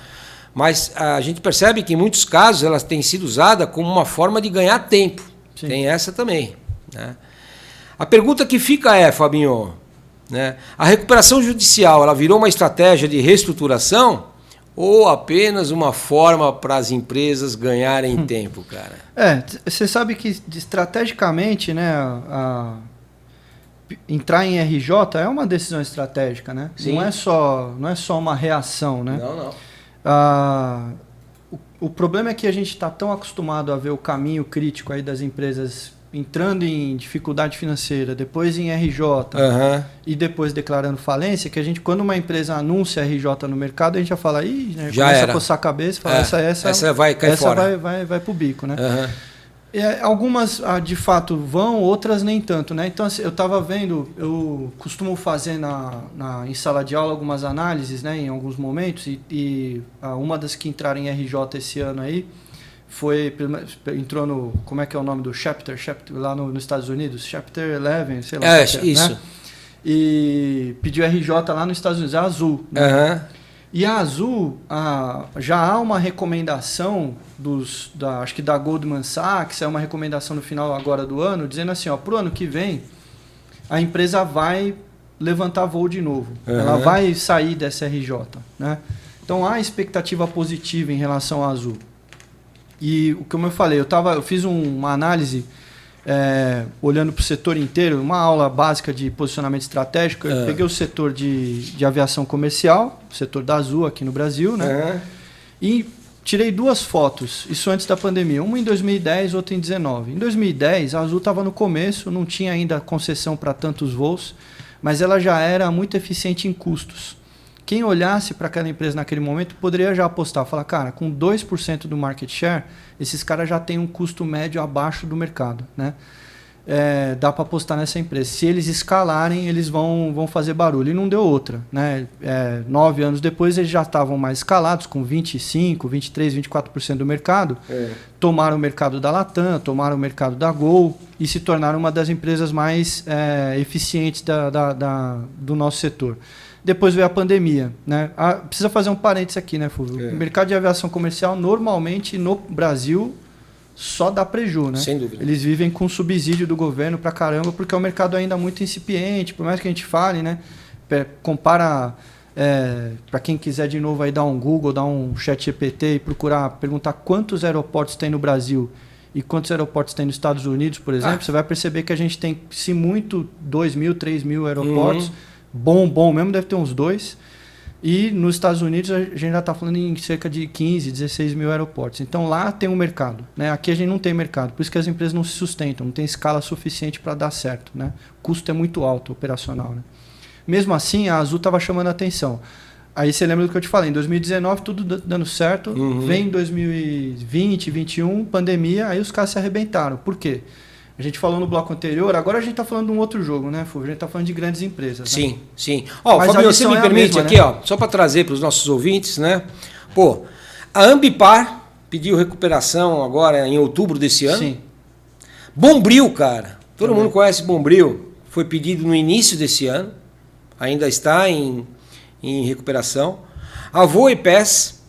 Mas a gente percebe que em muitos casos ela tem sido usada como uma forma de ganhar tempo. Sim. Tem essa também. Né? A pergunta que fica é, Fabinho, né? A recuperação judicial ela virou uma estratégia de reestruturação ou apenas uma forma para as empresas ganharem tempo, cara? Você sabe que estrategicamente, né, entrar em RJ é uma decisão estratégica, né? Sim. Não é só uma reação, né? Não. O problema é que a gente está tão acostumado a ver o caminho crítico aí das empresas entrando em dificuldade financeira, depois em RJ e depois declarando falência, que a gente, quando uma empresa anuncia RJ no mercado, a gente já fala, né, começa a coçar a cabeça e fala, essa vai cair fora. Vai pro bico, né? Algumas, de fato, vão, outras nem tanto, né? Então, assim, eu estava vendo, eu costumo fazer em sala de aula algumas análises, né, em alguns momentos, e uma das que entraram em RJ esse ano aí, entrou no, como é que é o nome do Chapter lá nos Estados Unidos? Chapter 11, sei lá. Isso. Né? E pediu RJ lá nos Estados Unidos, a Azul. Né? E a Azul, já há uma recomendação acho que da Goldman Sachs, é uma recomendação no final agora do ano, dizendo assim, para o ano que vem, a empresa vai levantar voo de novo. Ela vai sair dessa RJ. Né? Então há expectativa positiva em relação à Azul. E como eu falei, eu fiz uma análise olhando para o setor inteiro, uma aula básica de posicionamento estratégico. Eu peguei o setor de aviação comercial, o setor da Azul aqui no Brasil, né? E tirei 2 fotos, isso antes da pandemia, uma em 2010, outra em 2019. Em 2010, a Azul estava no começo, não tinha ainda concessão para tantos voos, mas ela já era muito eficiente em custos. Quem olhasse para aquela empresa naquele momento poderia já apostar, falar, cara, com 2% do market share, esses caras já têm um custo médio abaixo do mercado, né? Dá para apostar nessa empresa. Se eles escalarem, eles vão fazer barulho. E não deu outra, né? 9 anos depois, eles já estavam mais escalados, com 25%, 23%, 24% do mercado. Tomaram o mercado da Latam, tomaram o mercado da Gol e se tornaram uma das empresas mais eficientes do nosso setor. Depois veio a pandemia, né? Precisa fazer um parênteses aqui, né, Fulvio? O mercado de aviação comercial, normalmente, no Brasil, só dá preju, né? Sem dúvida. Eles vivem com subsídio do governo pra caramba, porque é um mercado ainda muito incipiente, por mais que a gente fale, né? Compara, para quem quiser de novo aí dar um Google, dar um chat GPT e perguntar quantos aeroportos tem no Brasil e quantos aeroportos tem nos Estados Unidos, por exemplo, você vai perceber que a gente tem, se muito, 2.000, 3.000 aeroportos. Bom mesmo, deve ter uns 2. E nos Estados Unidos a gente já está falando em cerca de 15, 16 mil aeroportos. Então lá tem um mercado, né? Aqui a gente não tem mercado, por isso que as empresas não se sustentam, não tem escala suficiente para dar certo, né? O custo é muito alto, operacional, né? Mesmo assim, a Azul estava chamando a atenção. Aí você lembra do que eu te falei, em 2019 tudo dando certo, vem 2020, 2021, pandemia, aí os caras se arrebentaram. Por quê? A gente falou no bloco anterior, agora a gente está falando de um outro jogo, né, Fulvio? A gente está falando de grandes empresas. Sim, né? sim. Fabio, você me permite aqui, né? Só para trazer para os nossos ouvintes, né? Pô, a Ambipar pediu recuperação agora em outubro desse ano. Sim. Bombril, cara. Todo mundo conhece Bombril. Foi pedido no início desse ano. Ainda está em recuperação. A Voepes,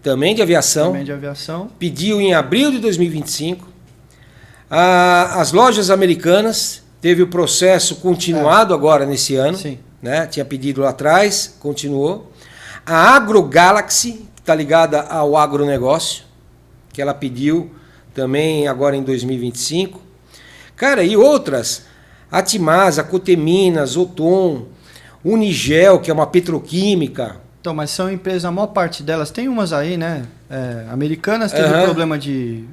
também de aviação. Também de aviação. Pediu em abril de 2025. As lojas americanas, teve o processo continuado agora nesse ano. Sim. Né? Tinha pedido lá atrás, continuou. A AgroGalaxy, que está ligada ao agronegócio, que ela pediu também agora em 2025. Cara, e outras, a Timasa, a Coteminas, Oton, Unigel, que é uma petroquímica. Então, mas são empresas, a maior parte delas, tem umas aí, né? Americanas teve problema que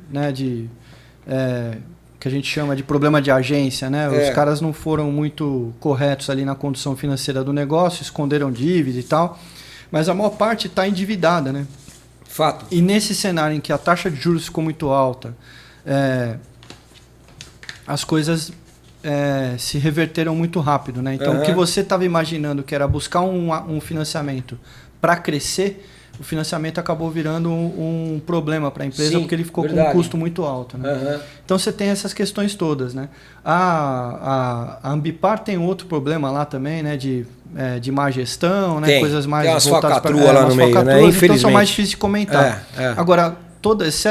a gente chama de problema de agência, né? Os caras não foram muito corretos ali na condução financeira do negócio, esconderam dívida e tal, mas a maior parte está endividada, né? Fato. E nesse cenário em que a taxa de juros ficou muito alta, as coisas se reverteram muito rápido, né? Então, o que você estava imaginando que era buscar um financiamento para crescer, o financiamento acabou virando um problema para a empresa. Sim, porque ele ficou com um custo muito alto, né? Então você tem essas questões todas, né? A Ambipar tem outro problema lá também, né? De má gestão, né? Coisas mais tem voltadas para lá no meio, né? Então são mais difíceis de comentar. Agora,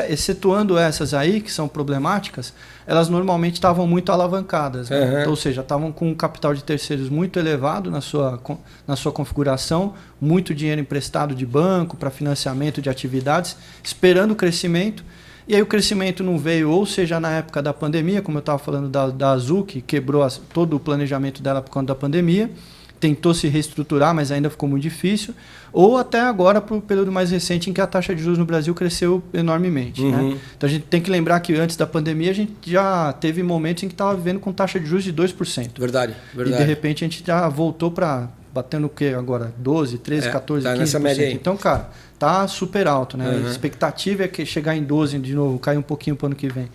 excetuando essas aí que são problemáticas, elas normalmente estavam muito alavancadas, né? Então, ou seja, estavam com um capital de terceiros muito elevado na sua configuração, muito dinheiro emprestado de banco para financiamento de atividades, esperando o crescimento. E aí o crescimento não veio, ou seja, na época da pandemia, como eu estava falando da Azul, que quebrou todo o planejamento dela por conta da pandemia, tentou se reestruturar, mas ainda ficou muito difícil, ou até agora para o período mais recente em que a taxa de juros no Brasil cresceu enormemente. Né? Então a gente tem que lembrar que antes da pandemia a gente já teve momentos em que estava vivendo com taxa de juros de 2%. Verdade. E de repente a gente já voltou para batendo o quê agora? 12, 13, 14, tá 15%. Nessa média aí. Então, cara, tá super alto. Né? A expectativa é que chegar em 12 de novo, cair um pouquinho para o ano que vem.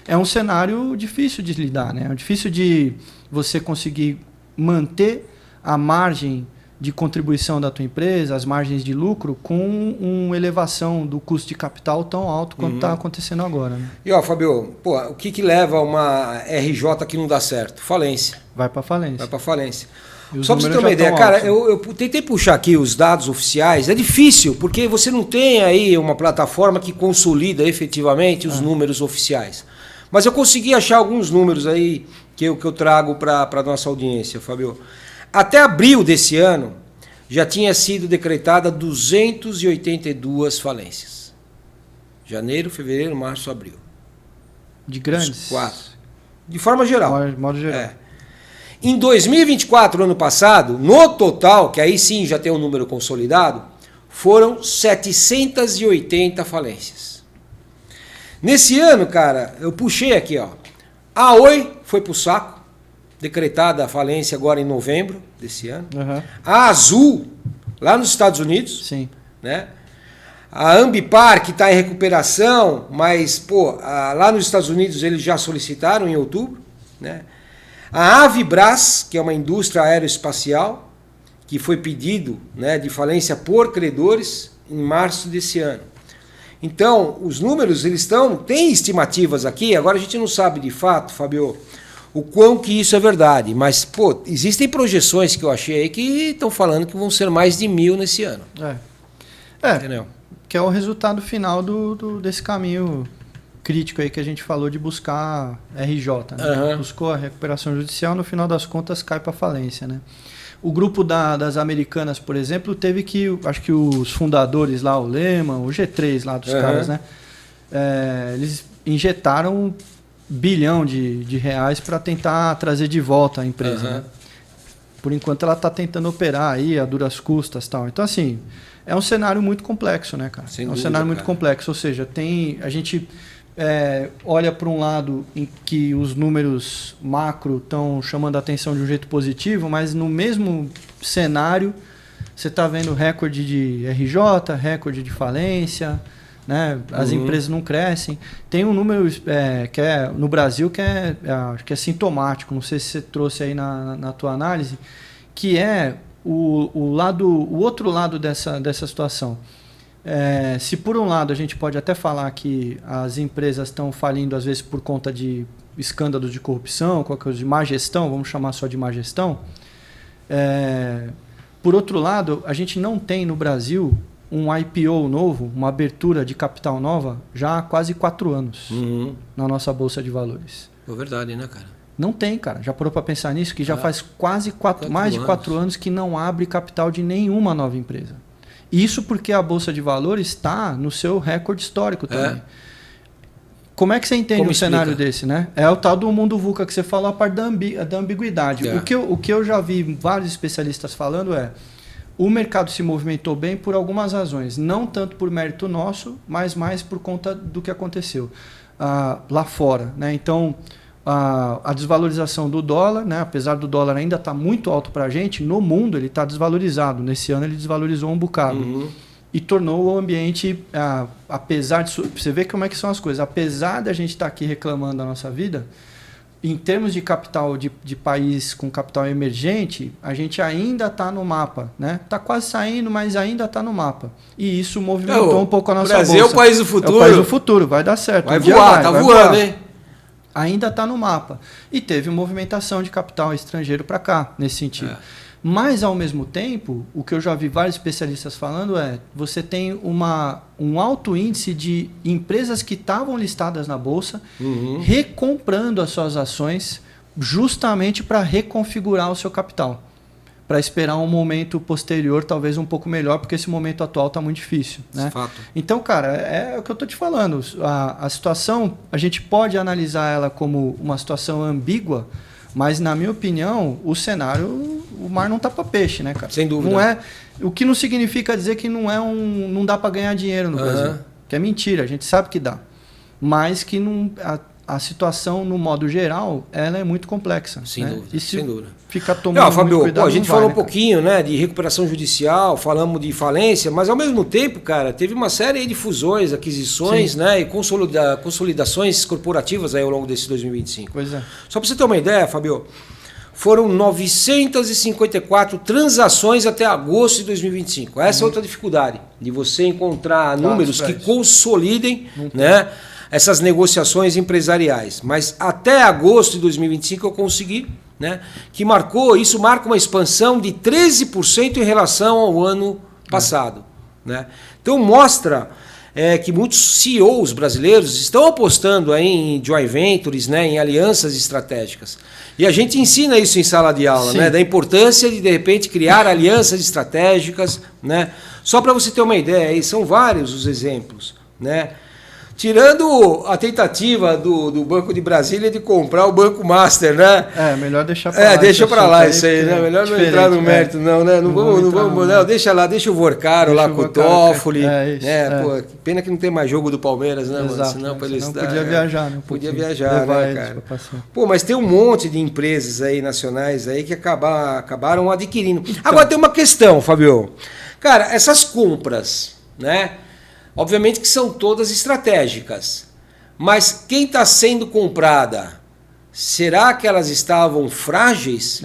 É um cenário difícil de lidar, né? É difícil de você conseguir manter a margem de contribuição da tua empresa, as margens de lucro, com uma elevação do custo de capital tão alto quanto está acontecendo agora. Né? E Fabio, o que leva uma RJ que não dá certo? Falência. Vai para falência. Só para você ter uma ideia, cara, eu tentei puxar aqui os dados oficiais, é difícil, porque você não tem aí uma plataforma que consolida efetivamente os números oficiais. Mas eu consegui achar alguns números aí que eu trago para a nossa audiência, Fabio. Até abril desse ano, já tinha sido decretada 282 falências. Janeiro, fevereiro, março, abril. De grandes? Os 4. De forma geral. De modo geral. Em 2024, ano passado, no total, que aí sim já tem um número consolidado, foram 780 falências. Nesse ano, cara, eu puxei aqui, ó. A Oi foi pro saco, decretada a falência agora em novembro desse ano. Uhum. A Azul, lá nos Estados Unidos, Sim. né? A Ambipar, que está em recuperação, mas pô, lá nos Estados Unidos eles já solicitaram em outubro, né? A Avibras, que é uma indústria aeroespacial, que foi pedido, né, de falência por credores em março desse ano. Então, os números, eles tem estimativas aqui, agora a gente não sabe de fato, Fabio, o quão que isso é verdade, mas, pô, existem projeções que eu achei aí que estão falando que vão ser mais de 1.000 nesse ano. Entendeu? Que é o resultado final desse caminho crítico aí que a gente falou de buscar RJ, né? Uhum. Buscou a recuperação judicial, no final das contas cai para falência, né? O grupo das Americanas, por exemplo, teve que, acho que os fundadores lá, o Lehman, o G3 lá dos caras, né? Eles injetaram 1 bilhão de reais para tentar trazer de volta a empresa. Né? Por enquanto ela está tentando operar aí a duras custas e tal. Então, assim, é um cenário muito complexo, né, cara? Sem é um dúvida, cenário muito cara. complexo. Ou seja, a gente olha para um lado em que os números macro estão chamando a atenção de um jeito positivo, mas no mesmo cenário você está vendo recorde de RJ, recorde de falência, né? As empresas não crescem. Tem um número que é no Brasil que é sintomático, não sei se você trouxe aí na tua análise, que é o outro lado dessa situação. Se por um lado a gente pode até falar que as empresas estão falindo às vezes por conta de escândalos de corrupção, qualquer coisa de má gestão, vamos chamar só de má gestão, por outro lado, a gente não tem no Brasil um IPO novo, uma abertura de capital nova, já há quase 4 anos na nossa Bolsa de Valores. É verdade, né, cara? Não tem, cara. Já parou para pensar nisso? Que já faz mais de 4 anos que não abre capital de nenhuma nova empresa. Isso porque a Bolsa de Valores está no seu recorde histórico também. Como é que você entende cenário desse, né? É o tal do mundo VUCA que você falou, a parte da ambiguidade. O que eu já vi vários especialistas falando o mercado se movimentou bem por algumas razões. Não tanto por mérito nosso, mas mais por conta do que aconteceu lá fora, né? Então, a desvalorização do dólar, né? Apesar do dólar ainda estar muito alto para a gente, no mundo ele está desvalorizado. Nesse ano ele desvalorizou um bocado. E tornou o ambiente, apesar de... Você vê como é que são as coisas. Apesar de a gente estar aqui reclamando da nossa vida, em termos de capital de país com capital emergente, a gente ainda está no mapa. Está quase saindo, mas ainda está no mapa. E isso movimentou um pouco a nossa bolsa. O Brasil é o país do futuro. É o país do futuro, vai dar certo. Vai voar, tá voando, hein? Ainda está no mapa. E teve movimentação de capital estrangeiro para cá, nesse sentido. Mas, ao mesmo tempo, o que eu já vi vários especialistas falando você tem um alto índice de empresas que estavam listadas na Bolsa recomprando as suas ações justamente para reconfigurar o seu capital. Para esperar um momento posterior, talvez um pouco melhor, porque esse momento atual está muito difícil. Né? Fato. Então, cara, é o que eu estou te falando. A situação, a gente pode analisar ela como uma situação ambígua, mas, na minha opinião, o cenário, o mar não tá para peixe, né, cara? Sem dúvida. Não o que não significa dizer que não dá para ganhar dinheiro no Brasil. Que é mentira, a gente sabe que dá. Mas que a situação, no modo geral, ela é muito complexa. Sem dúvida. E se sem dúvida. ficar tomando Fabio, cuidado, a gente falou um pouquinho, né, de recuperação judicial, falamos de falência, mas ao mesmo tempo, cara, teve uma série de fusões, aquisições, né, e consolidações corporativas aí ao longo desse 2025. Pois é. Só para você ter uma ideia, Fabio, foram 954 transações até agosto de 2025. Essa é outra dificuldade, de você encontrar números que consolidem, né, essas negociações empresariais. Mas até agosto de 2025 eu consegui, né, isso marca uma expansão de 13% em relação ao ano passado. Né? Então mostra que muitos CEOs brasileiros estão apostando aí em joint ventures, né, em alianças estratégicas. E a gente ensina isso em sala de aula, né, da importância de repente, criar alianças estratégicas. Né? Só para você ter uma ideia, aí são vários os exemplos. Né? Tirando a tentativa do Banco de Brasília de comprar o Banco Master, né? Melhor deixar para lá. Deixa para lá isso aí, né? Melhor não entrar no mérito, não, né? Não vamos, deixa lá, deixa o Vorcaro lá com o Toffoli. Pô, pena que não tem mais jogo do Palmeiras, né, mano? Senão para eles podia viajar, né? Podia viajar, né, cara? Pô, mas tem um monte de empresas aí nacionais aí que acabaram adquirindo. Então. Agora tem uma questão, Fabio. Cara, essas compras, né? Obviamente que são todas estratégicas, mas quem está sendo comprada, será que elas estavam frágeis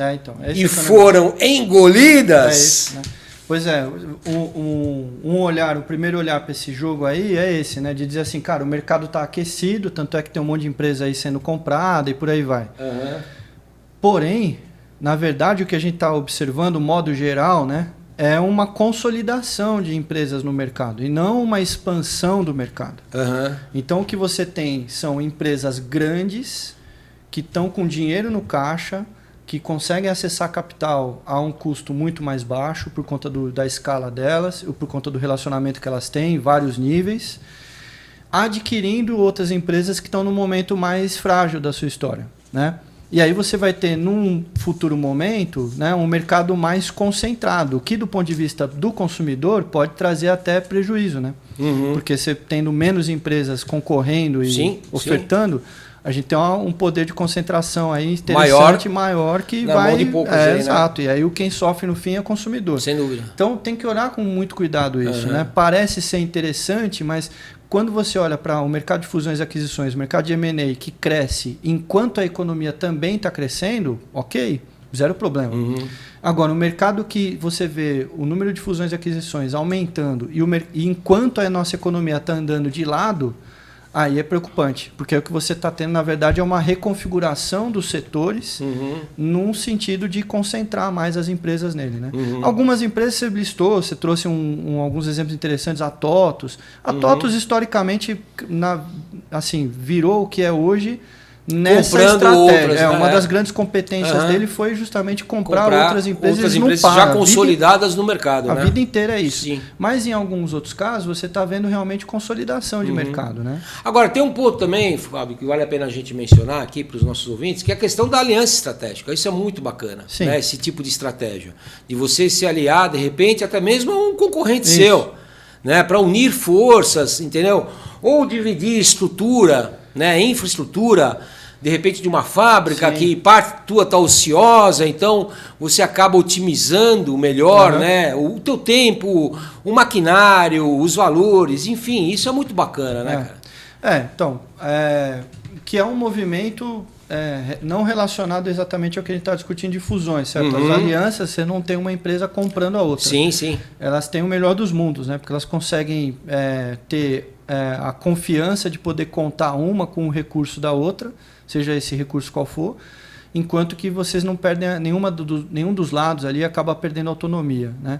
e foram engolidas? Né? Pois é, o primeiro olhar para esse jogo aí é esse, né? De dizer assim, cara, o mercado está aquecido, tanto é que tem um monte de empresa aí sendo comprada e por aí vai. Uhum. Porém, na verdade, o que a gente está observando, modo geral, né? É uma consolidação de empresas no mercado e não uma expansão do mercado. Uhum. Então, o que você tem são empresas grandes que estão com dinheiro no caixa, que conseguem acessar capital a um custo muito mais baixo por conta da escala delas, ou por conta do relacionamento que elas têm em vários níveis, adquirindo outras empresas que estão no momento mais frágil da sua história, né? E aí você vai ter, num futuro momento, né, um mercado mais concentrado, o que do ponto de vista do consumidor pode trazer até prejuízo, né? Uhum. Porque você tendo menos empresas concorrendo e ofertando, a gente tem um poder de concentração aí interessante, maior que vai... mão de poucos aí, exato, né? E aí quem sofre no fim é o consumidor. Sem dúvida. Então tem que olhar com muito cuidado isso, né? Parece ser interessante, mas... Quando você olha para o mercado de fusões e aquisições, o mercado de M&A que cresce enquanto a economia também está crescendo, ok, zero problema. Uhum. Agora, o mercado que você vê o número de fusões e aquisições aumentando e enquanto a nossa economia está andando de lado, aí é preocupante, porque o que você está tendo, na verdade, é uma reconfiguração dos setores num sentido de concentrar mais as empresas nele. Né? Algumas empresas você listou, você trouxe alguns exemplos interessantes, a TOTUS. A TOTUS, historicamente, virou o que é hoje nessa estratégia. Outras, uma das grandes competências dele foi justamente comprar outras empresas já consolidadas no mercado. A vida inteira é isso. Sim. Mas em alguns outros casos você está vendo realmente consolidação de mercado. Né? Agora, tem um ponto também, Fábio, que vale a pena a gente mencionar aqui para os nossos ouvintes, que é a questão da aliança estratégica. Isso é muito bacana, né? Esse tipo de estratégia. De você se aliar, de repente, até mesmo a um concorrente seu, né? Para unir forças, entendeu? Ou dividir estrutura, né? Infraestrutura, de repente de uma fábrica que parte tua está ociosa, então você acaba otimizando melhor, né? O teu tempo, o maquinário, os valores, enfim, isso é muito bacana, né, cara? Então, que é um movimento não relacionado exatamente ao que a gente está discutindo de fusões, certo? As alianças, você não tem uma empresa comprando a outra. Sim, sim. Elas têm o melhor dos mundos, né? Porque elas conseguem ter a confiança de poder contar uma com o recurso da outra, seja esse recurso qual for, enquanto que vocês não perdem nenhum dos lados ali, acaba perdendo autonomia, né?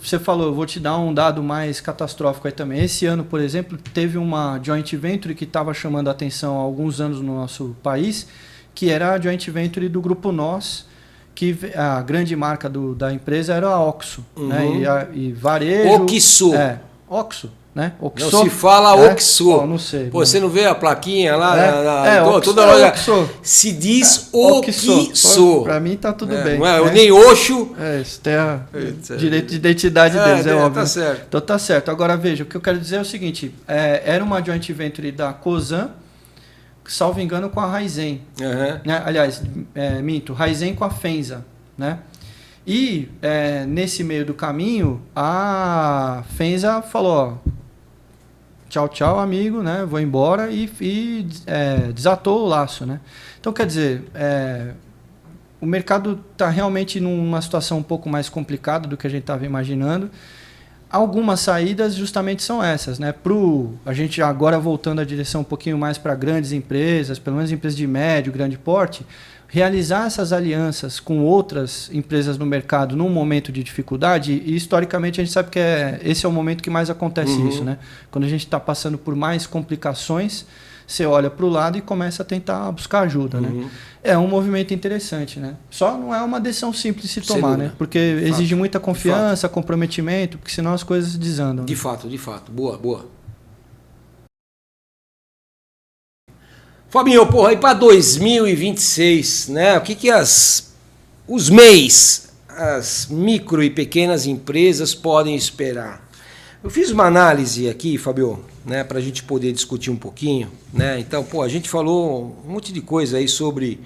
Você falou, eu vou te dar um dado mais catastrófico aí também. Esse ano, por exemplo, teve uma joint venture que estava chamando a atenção há alguns anos no nosso país, que era a joint venture do Grupo Nós, que a grande marca da empresa era a OXXO, né? E varejo... OXXO. OXXO. Né? Oxo, não se fala OXXO. Não sei. Pô, você não vê a plaquinha lá? Toda hora. Se diz OXXO. Para mim tá tudo bem. Não é nem Oxo. Isso tem direito de identidade deles, é óbvio. Tá certo. Então tá certo. Agora veja, o que eu quero dizer é o seguinte: era uma joint venture da Cosan, salvo engano, com a Raizen. Né? Aliás, minto, Raizen com a Fenza, né? E nesse meio do caminho, a Fenza falou: tchau, amigo, né? Vou embora e desatou o laço, né? Então, quer dizer, o mercado está realmente numa situação um pouco mais complicada do que a gente estava imaginando. Algumas saídas justamente são essas, né? A gente agora voltando a direção um pouquinho mais para grandes empresas, pelo menos empresas de médio, grande porte, realizar essas alianças com outras empresas no mercado num momento de dificuldade, e historicamente a gente sabe que esse é o momento que mais acontece isso, né? Quando a gente está passando por mais complicações, você olha para o lado e começa a tentar buscar ajuda, né? É um movimento interessante, né? Só não é uma decisão simples de se tomar, né? Porque exige muita confiança, comprometimento, porque senão as coisas desandam. De fato. Boa. Fabinho, porra, aí para 2026, né? O que os MEIs, as micro e pequenas empresas podem esperar? Eu fiz uma análise aqui, Fabio, né, para a gente poder discutir um pouquinho, né? Então, a gente falou um monte de coisa aí sobre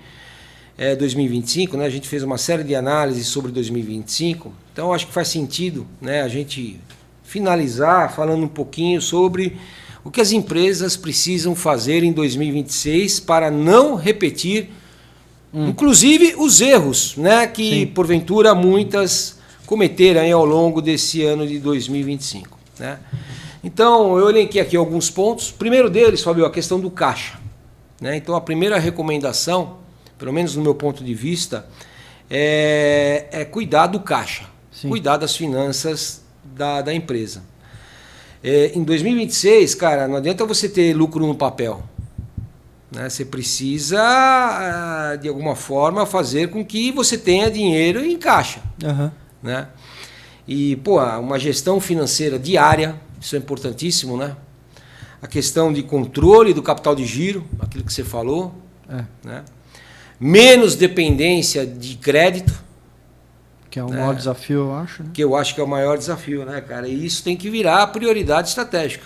2025, né? A gente fez uma série de análises sobre 2025. Então, acho que faz sentido, né, a gente finalizar falando um pouquinho sobre o que as empresas precisam fazer em 2026 para não repetir, inclusive, os erros, né, que, porventura, muitas cometeram aí ao longo desse ano de 2025. Né? Então, eu elenquei aqui alguns pontos. O primeiro deles, Fabio, a questão do caixa. Né? Então, a primeira recomendação, pelo menos no meu ponto de vista, é cuidar do caixa, cuidar das finanças da empresa. Em 2026, cara, não adianta você ter lucro no papel. Né? Você precisa, de alguma forma, fazer com que você tenha dinheiro em caixa. Né? E, uma gestão financeira diária, isso é importantíssimo, né? A questão de controle do capital de giro, aquilo que você falou. Né? Menos dependência de crédito. Que é o maior desafio, eu acho. Né? Que eu acho que é o maior desafio, né, cara? E isso tem que virar a prioridade estratégica.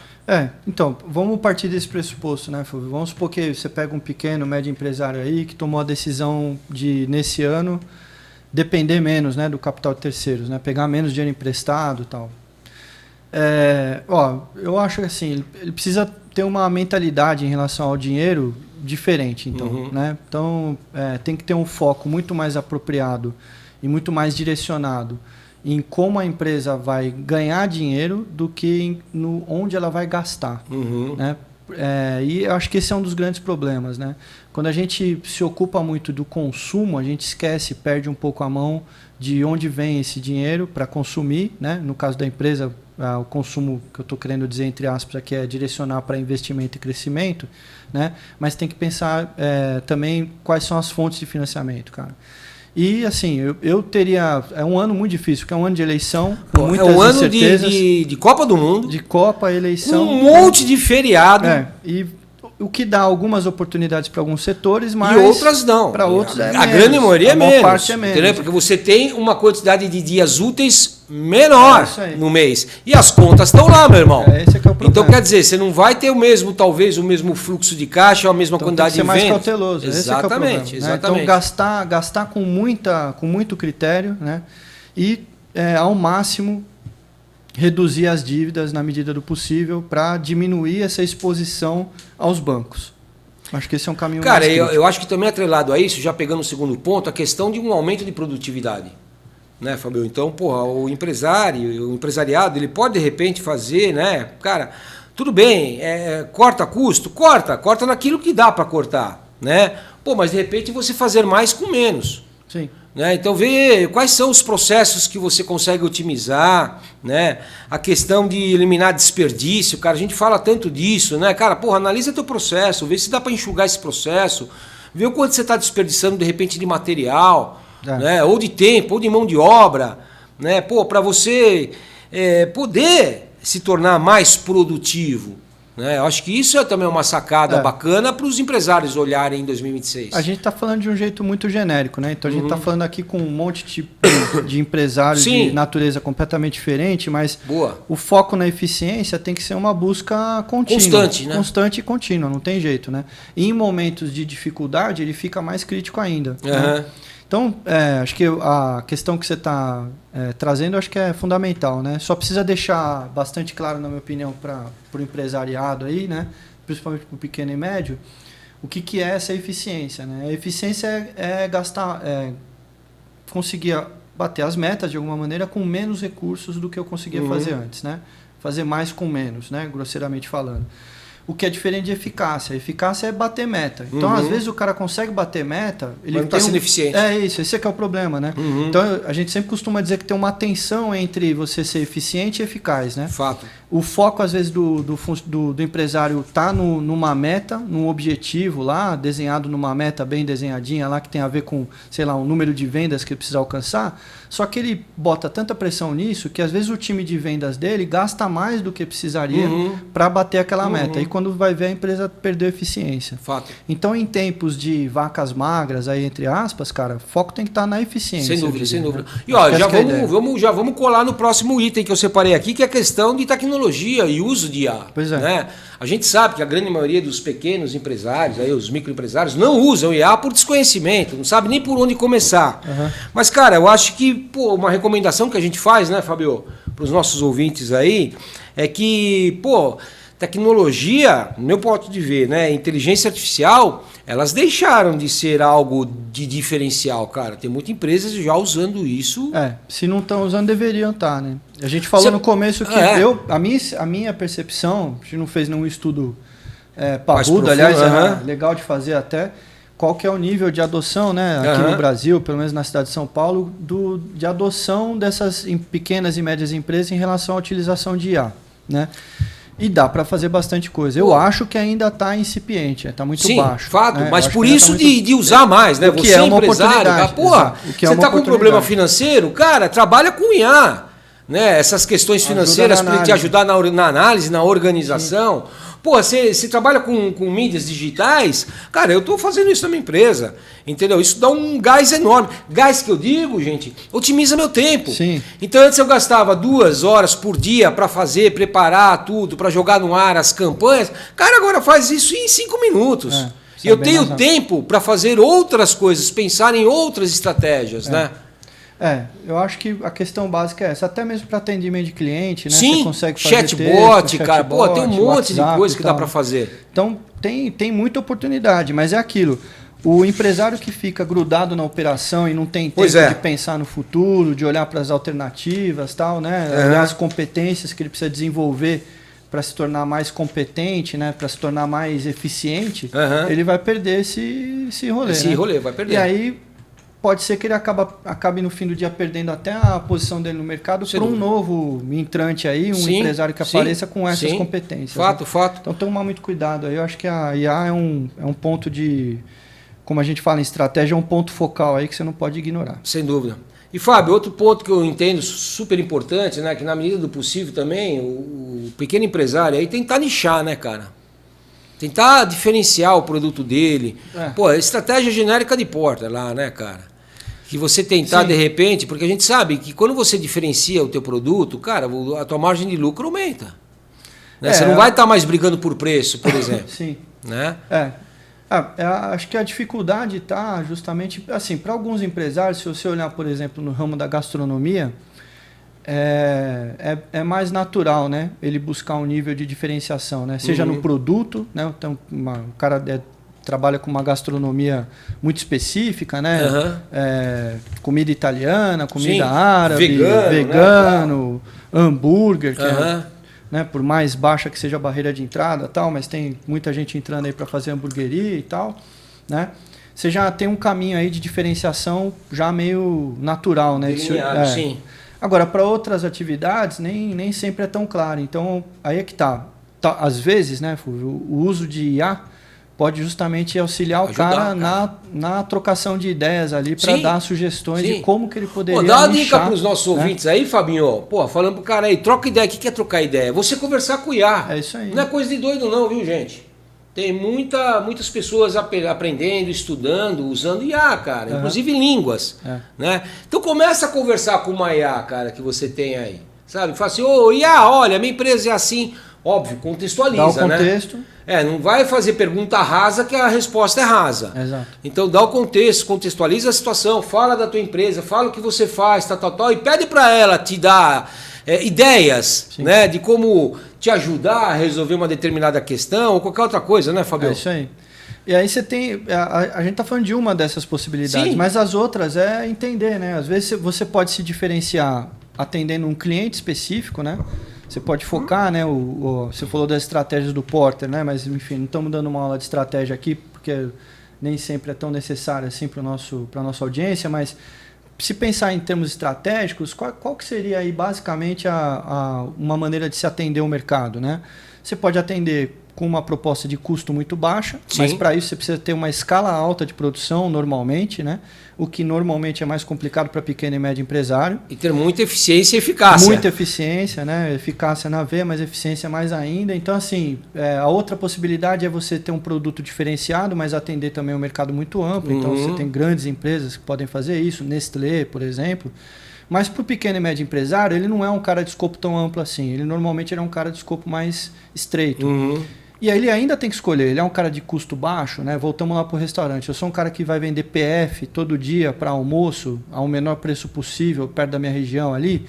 Então, vamos partir desse pressuposto, né, Fulvio? Vamos supor que você pega um pequeno, médio empresário aí que tomou a decisão de, nesse ano, depender menos, né, do capital de terceiros, né? Pegar menos dinheiro emprestado e tal. Eu acho que assim, ele precisa ter uma mentalidade em relação ao dinheiro diferente, então, né? Então, tem que ter um foco muito mais apropriado e muito mais direcionado em como a empresa vai ganhar dinheiro do que onde ela vai gastar. Né? E eu acho que esse é um dos grandes problemas. Né? Quando a gente se ocupa muito do consumo, a gente esquece, perde um pouco a mão de onde vem esse dinheiro para consumir. Né? No caso da empresa, o consumo que eu estou querendo dizer, entre aspas, aqui é direcionar para investimento e crescimento. Né? Mas tem que pensar também quais são as fontes de financiamento, cara. E, assim, eu teria... É um ano muito difícil, porque é um ano de eleição, com muitas incertezas. É um ano de Copa do Mundo. De Copa, eleição. Um monte de feriado. E o que dá algumas oportunidades para alguns setores, mas... E outras não. Para outros a grande maioria é menos. Parte é menos. Entendeu? Porque você tem uma quantidade de dias úteis menor no mês. E as contas estão lá, meu irmão. Esse é que é o problema. Então, quer dizer, você não vai ter talvez o mesmo fluxo de caixa, a mesma quantidade de vendas. Tem que ser mais cauteloso. Exatamente. Esse é que é o problema, né? Então, gastar com muito critério, né? E, ao máximo, reduzir as dívidas na medida do possível para diminuir essa exposição aos bancos. Acho que esse é um caminho mais crítico. Eu acho que também atrelado a isso, já pegando o segundo ponto, a questão de um aumento de produtividade. Né, Fabio? Então, o empresariado, ele pode de repente fazer, né? Cara, tudo bem, corta custo? Corta naquilo que dá para cortar, né? Mas de repente você fazer mais com menos. Sim. Né? Então, ver quais são os processos que você consegue otimizar, né? A questão de eliminar desperdício, cara, a gente fala tanto disso, né? Cara, analisa teu processo, vê se dá para enxugar esse processo, vê o quanto você está desperdiçando de repente de material, né? Ou de tempo, ou de mão de obra, né? Para você poder se tornar mais produtivo. Né? Eu acho que isso é também uma sacada bacana para os empresários olharem em 2026. A gente está falando de um jeito muito genérico, né? Então a gente está falando aqui com um monte de empresários de natureza completamente diferente, mas o foco na eficiência tem que ser uma busca contínua. Constante, né? Constante e contínua, não tem jeito, né? E em momentos de dificuldade ele fica mais crítico ainda. Né? Então, acho que a questão que você está trazendo, acho que é fundamental, né? Só precisa deixar bastante claro, na minha opinião, para o empresariado aí, né? Principalmente para o pequeno e médio, o que é essa eficiência, né? A eficiência é gastar, conseguir bater as metas de alguma maneira com menos recursos do que eu conseguia fazer antes, né? Fazer mais com menos, né? Grosseiramente falando. o que é diferente de eficácia. Eficácia é bater meta. Então, às vezes, o cara consegue bater meta... Ele mas não está sendo eficiente. É isso, esse é que é o problema, né? Então, a gente sempre costuma dizer que tem uma tensão entre você ser eficiente e eficaz, né? Fato. O foco, às vezes, do empresário tá numa meta, num objetivo lá, desenhado numa meta bem desenhadinha lá, que tem a ver com, sei lá, um número de vendas que ele precisa alcançar. Só que ele bota tanta pressão nisso que, às vezes, o time de vendas dele gasta mais do que precisaria para bater aquela meta. E quando vai ver, a empresa perdeu eficiência. Fato. Então, em tempos de vacas magras, aí entre aspas, cara, o foco tem que estar na eficiência. Sem dúvida, sem dúvida. E ó, já vamos colar no próximo item que eu separei aqui, que é a questão de tecnologia e uso de IA. Pois é. Né? A gente sabe que a grande maioria dos pequenos empresários, aí, os microempresários, não usam IA por desconhecimento, não sabe nem por onde começar. Mas, cara, eu acho que uma recomendação que a gente faz, né, Fabio, para os nossos ouvintes aí, é que, tecnologia, no meu ponto de ver, né, inteligência artificial, elas deixaram de ser algo de diferencial, cara. Tem muitas empresas já usando isso. Se não estão usando, deveriam estar, né? A gente falou no começo que a minha percepção, a gente não fez nenhum estudo parrudo, aliás, é legal de fazer até, qual que é o nível de adoção, né, aqui no Brasil, pelo menos na cidade de São Paulo, de adoção dessas pequenas e médias empresas em relação à utilização de IA, né? E dá para fazer bastante coisa. Eu acho que ainda está incipiente, está muito baixo. Sim, fato, mas por isso de usar mais, né? Você é empresário, você está com um problema financeiro, cara, trabalha com IA, né? Essas questões financeiras para te ajudar na análise, na organização. Sim. Você trabalha com mídias digitais, cara, eu estou fazendo isso na minha empresa, entendeu? Isso dá um gás enorme. Gás que eu digo, gente, otimiza meu tempo. Sim. Então antes eu gastava 2 horas por dia para preparar tudo, para jogar no ar as campanhas. Cara, agora faz isso em 5 minutos. E eu tenho tempo para fazer outras coisas, pensar em outras estratégias, né? Eu acho que a questão básica é essa, até mesmo para atendimento de cliente, né? Sim, você consegue fazer chatbot, cara, tem um monte de coisa que dá para fazer. Então, tem muita oportunidade, mas é aquilo. O empresário que fica grudado na operação e não tem tempo de pensar no futuro, de olhar para as alternativas, tal, né? As competências que ele precisa desenvolver para se tornar mais competente, né? Para se tornar mais eficiente, ele vai perder esse rolê. Esse rolê vai perder. E aí pode ser que ele acabe no fim do dia perdendo até a posição dele no mercado para um novo entrante aí, empresário que apareça com essas competências. Fato. Então tomar muito cuidado aí. Eu acho que a IA é um ponto de, como a gente fala em estratégia, é um ponto focal aí que você não pode ignorar. Sem dúvida. E Fábio, outro ponto que eu entendo super importante, né, que na medida do possível também, o pequeno empresário aí tentar nichar, né, cara? Tentar diferenciar o produto dele. Estratégia genérica de porta lá, né, cara? Que você tentar, de repente, porque a gente sabe que quando você diferencia o teu produto, cara, a tua margem de lucro aumenta. Né? Você não vai estar mais brigando por preço, por exemplo. Sim. Né? Acho que a dificuldade está justamente, assim, para alguns empresários, se você olhar, por exemplo, no ramo da gastronomia, é mais natural, né? Ele buscar um nível de diferenciação, né? Seja no produto, né? Então, o cara trabalha com uma gastronomia muito específica, né? Comida italiana, comida árabe, vegano, né? Hambúrguer, que né? Por mais baixa que seja a barreira de entrada, tal, mas tem muita gente entrando aí para fazer hamburgueria e tal, né? Você já tem um caminho aí de diferenciação já meio natural, né? Sim. Agora, para outras atividades, nem sempre é tão claro. Então, aí é que tá. Às vezes, né, Fulvio, o uso de IA pode justamente auxiliar o cara na trocação de ideias ali para dar sugestões de como que ele poderia dá uma dica para os nossos ouvintes aí, Fabinho. Falando pro cara aí, troca ideia. O que é trocar ideia? Você conversar com o IA. É isso aí. Não é coisa de doido não, viu, gente? Tem muitas pessoas aprendendo, estudando, usando IA, cara. Inclusive línguas. Né? Então começa a conversar com uma IA, cara, que você tem aí. Sabe? Fala assim, IA, olha, minha empresa é assim. Óbvio, contextualiza, dá o contexto. Né? Não vai fazer pergunta rasa que a resposta é rasa. Exato. Então dá o contexto, contextualiza a situação, fala da tua empresa, fala o que você faz, tal, e pede para ela te dar ideias, né, de como te ajudar a resolver uma determinada questão ou qualquer outra coisa, né, Fabio? É isso aí. E aí você tem... A gente está falando de uma dessas possibilidades, mas as outras é entender, né? Às vezes você pode se diferenciar atendendo um cliente específico, né? Você pode focar, né? Você falou das estratégias do Porter, né? Mas, enfim, não estamos dando uma aula de estratégia aqui, porque nem sempre é tão necessário assim para a nossa audiência, mas se pensar em termos estratégicos, qual que seria aí basicamente uma maneira de se atender o mercado, né? Você pode atender com uma proposta de custo muito baixa, Sim. mas para isso você precisa ter uma escala alta de produção normalmente, né? O que normalmente é mais complicado para pequeno e médio empresário. E ter muita eficiência e eficácia. Muita eficiência, né? Eficácia na veia, mas eficiência mais ainda. Então, assim, a outra possibilidade é você ter um produto diferenciado, mas atender também um mercado muito amplo. Então, você tem grandes empresas que podem fazer isso, Nestlé, por exemplo. Mas para o pequeno e médio empresário, ele não é um cara de escopo tão amplo assim. Ele normalmente é um cara de escopo mais estreito. E aí ele ainda tem que escolher. Ele é um cara de custo baixo, né? Voltamos lá para o restaurante. Eu sou um cara que vai vender PF todo dia para almoço, ao menor preço possível, perto da minha região ali.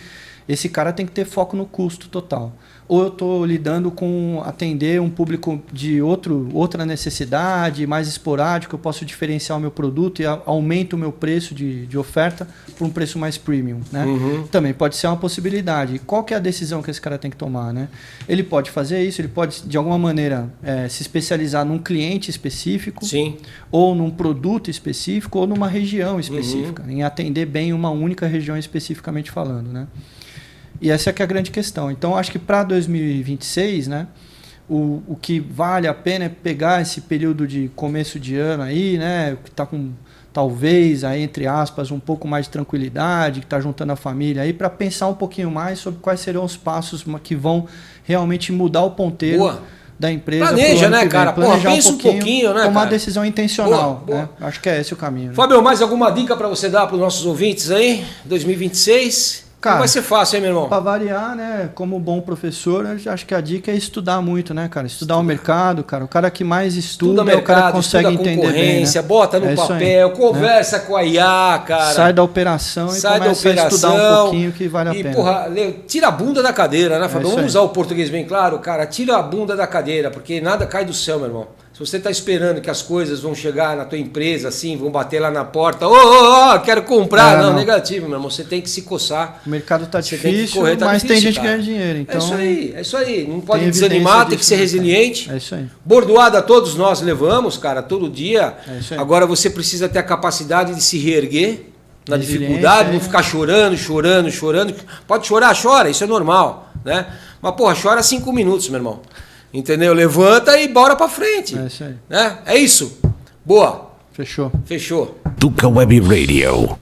Esse cara tem que ter foco no custo total. Ou eu estou lidando com atender um público de outra necessidade, mais esporádico, eu posso diferenciar o meu produto e aumento o meu preço de oferta por um preço mais premium, né? Também pode ser uma possibilidade. Qual que é a decisão que esse cara tem que tomar, né? Ele pode fazer isso, ele pode, de alguma maneira, se especializar num cliente específico, Sim. ou num produto específico, ou numa região específica, em atender bem uma única região especificamente falando, né? E essa é que é a grande questão. Então, acho que para 2026, né, o que vale a pena é pegar esse período de começo de ano aí, né, que está com, talvez, aí, entre aspas, um pouco mais de tranquilidade, que está juntando a família aí, para pensar um pouquinho mais sobre quais serão os passos que vão realmente mudar o ponteiro. Boa. Da empresa. Planeja, né, cara? Planejar Pensa um pouquinho, né, tomar cara? Decisão intencional. Boa. Né? Acho que é esse o caminho. Né? Fábio, mais alguma dica para você dar para os nossos ouvintes aí? 2026? Cara, não vai ser fácil, hein, meu irmão? Para variar, né? Como bom professor, eu acho que a dica é estudar muito, né, cara? Estudar o mercado, cara. O cara que mais estuda, mercado, é o cara que consegue entender bem, né? Bota no papel, conversa com a IA, cara. Sai da operação e começa a estudar um pouquinho que vale a pena. Porra, tira a bunda da cadeira, né, Fábio? Vamos usar o português bem claro, cara. Tira a bunda da cadeira, porque nada cai do céu, meu irmão. Se você está esperando que as coisas vão chegar na tua empresa, assim, vão bater lá na porta, quero comprar. Não, negativo, meu irmão. Você tem que se coçar. O mercado está difícil, mas tem gente que ganha dinheiro. Então é isso aí. Não pode desanimar, tem que ser resiliente. É isso aí. Bordoada todos nós levamos, cara, todo dia. É isso aí. Agora você precisa ter a capacidade de se reerguer na dificuldade, não ficar chorando. Pode chorar, chora, isso é normal, né? Mas, porra, chora 5 minutos, meu irmão. Entendeu? Levanta e bora pra frente. É isso aí. Né? É isso. Boa. Fechou. Duca Web Radio.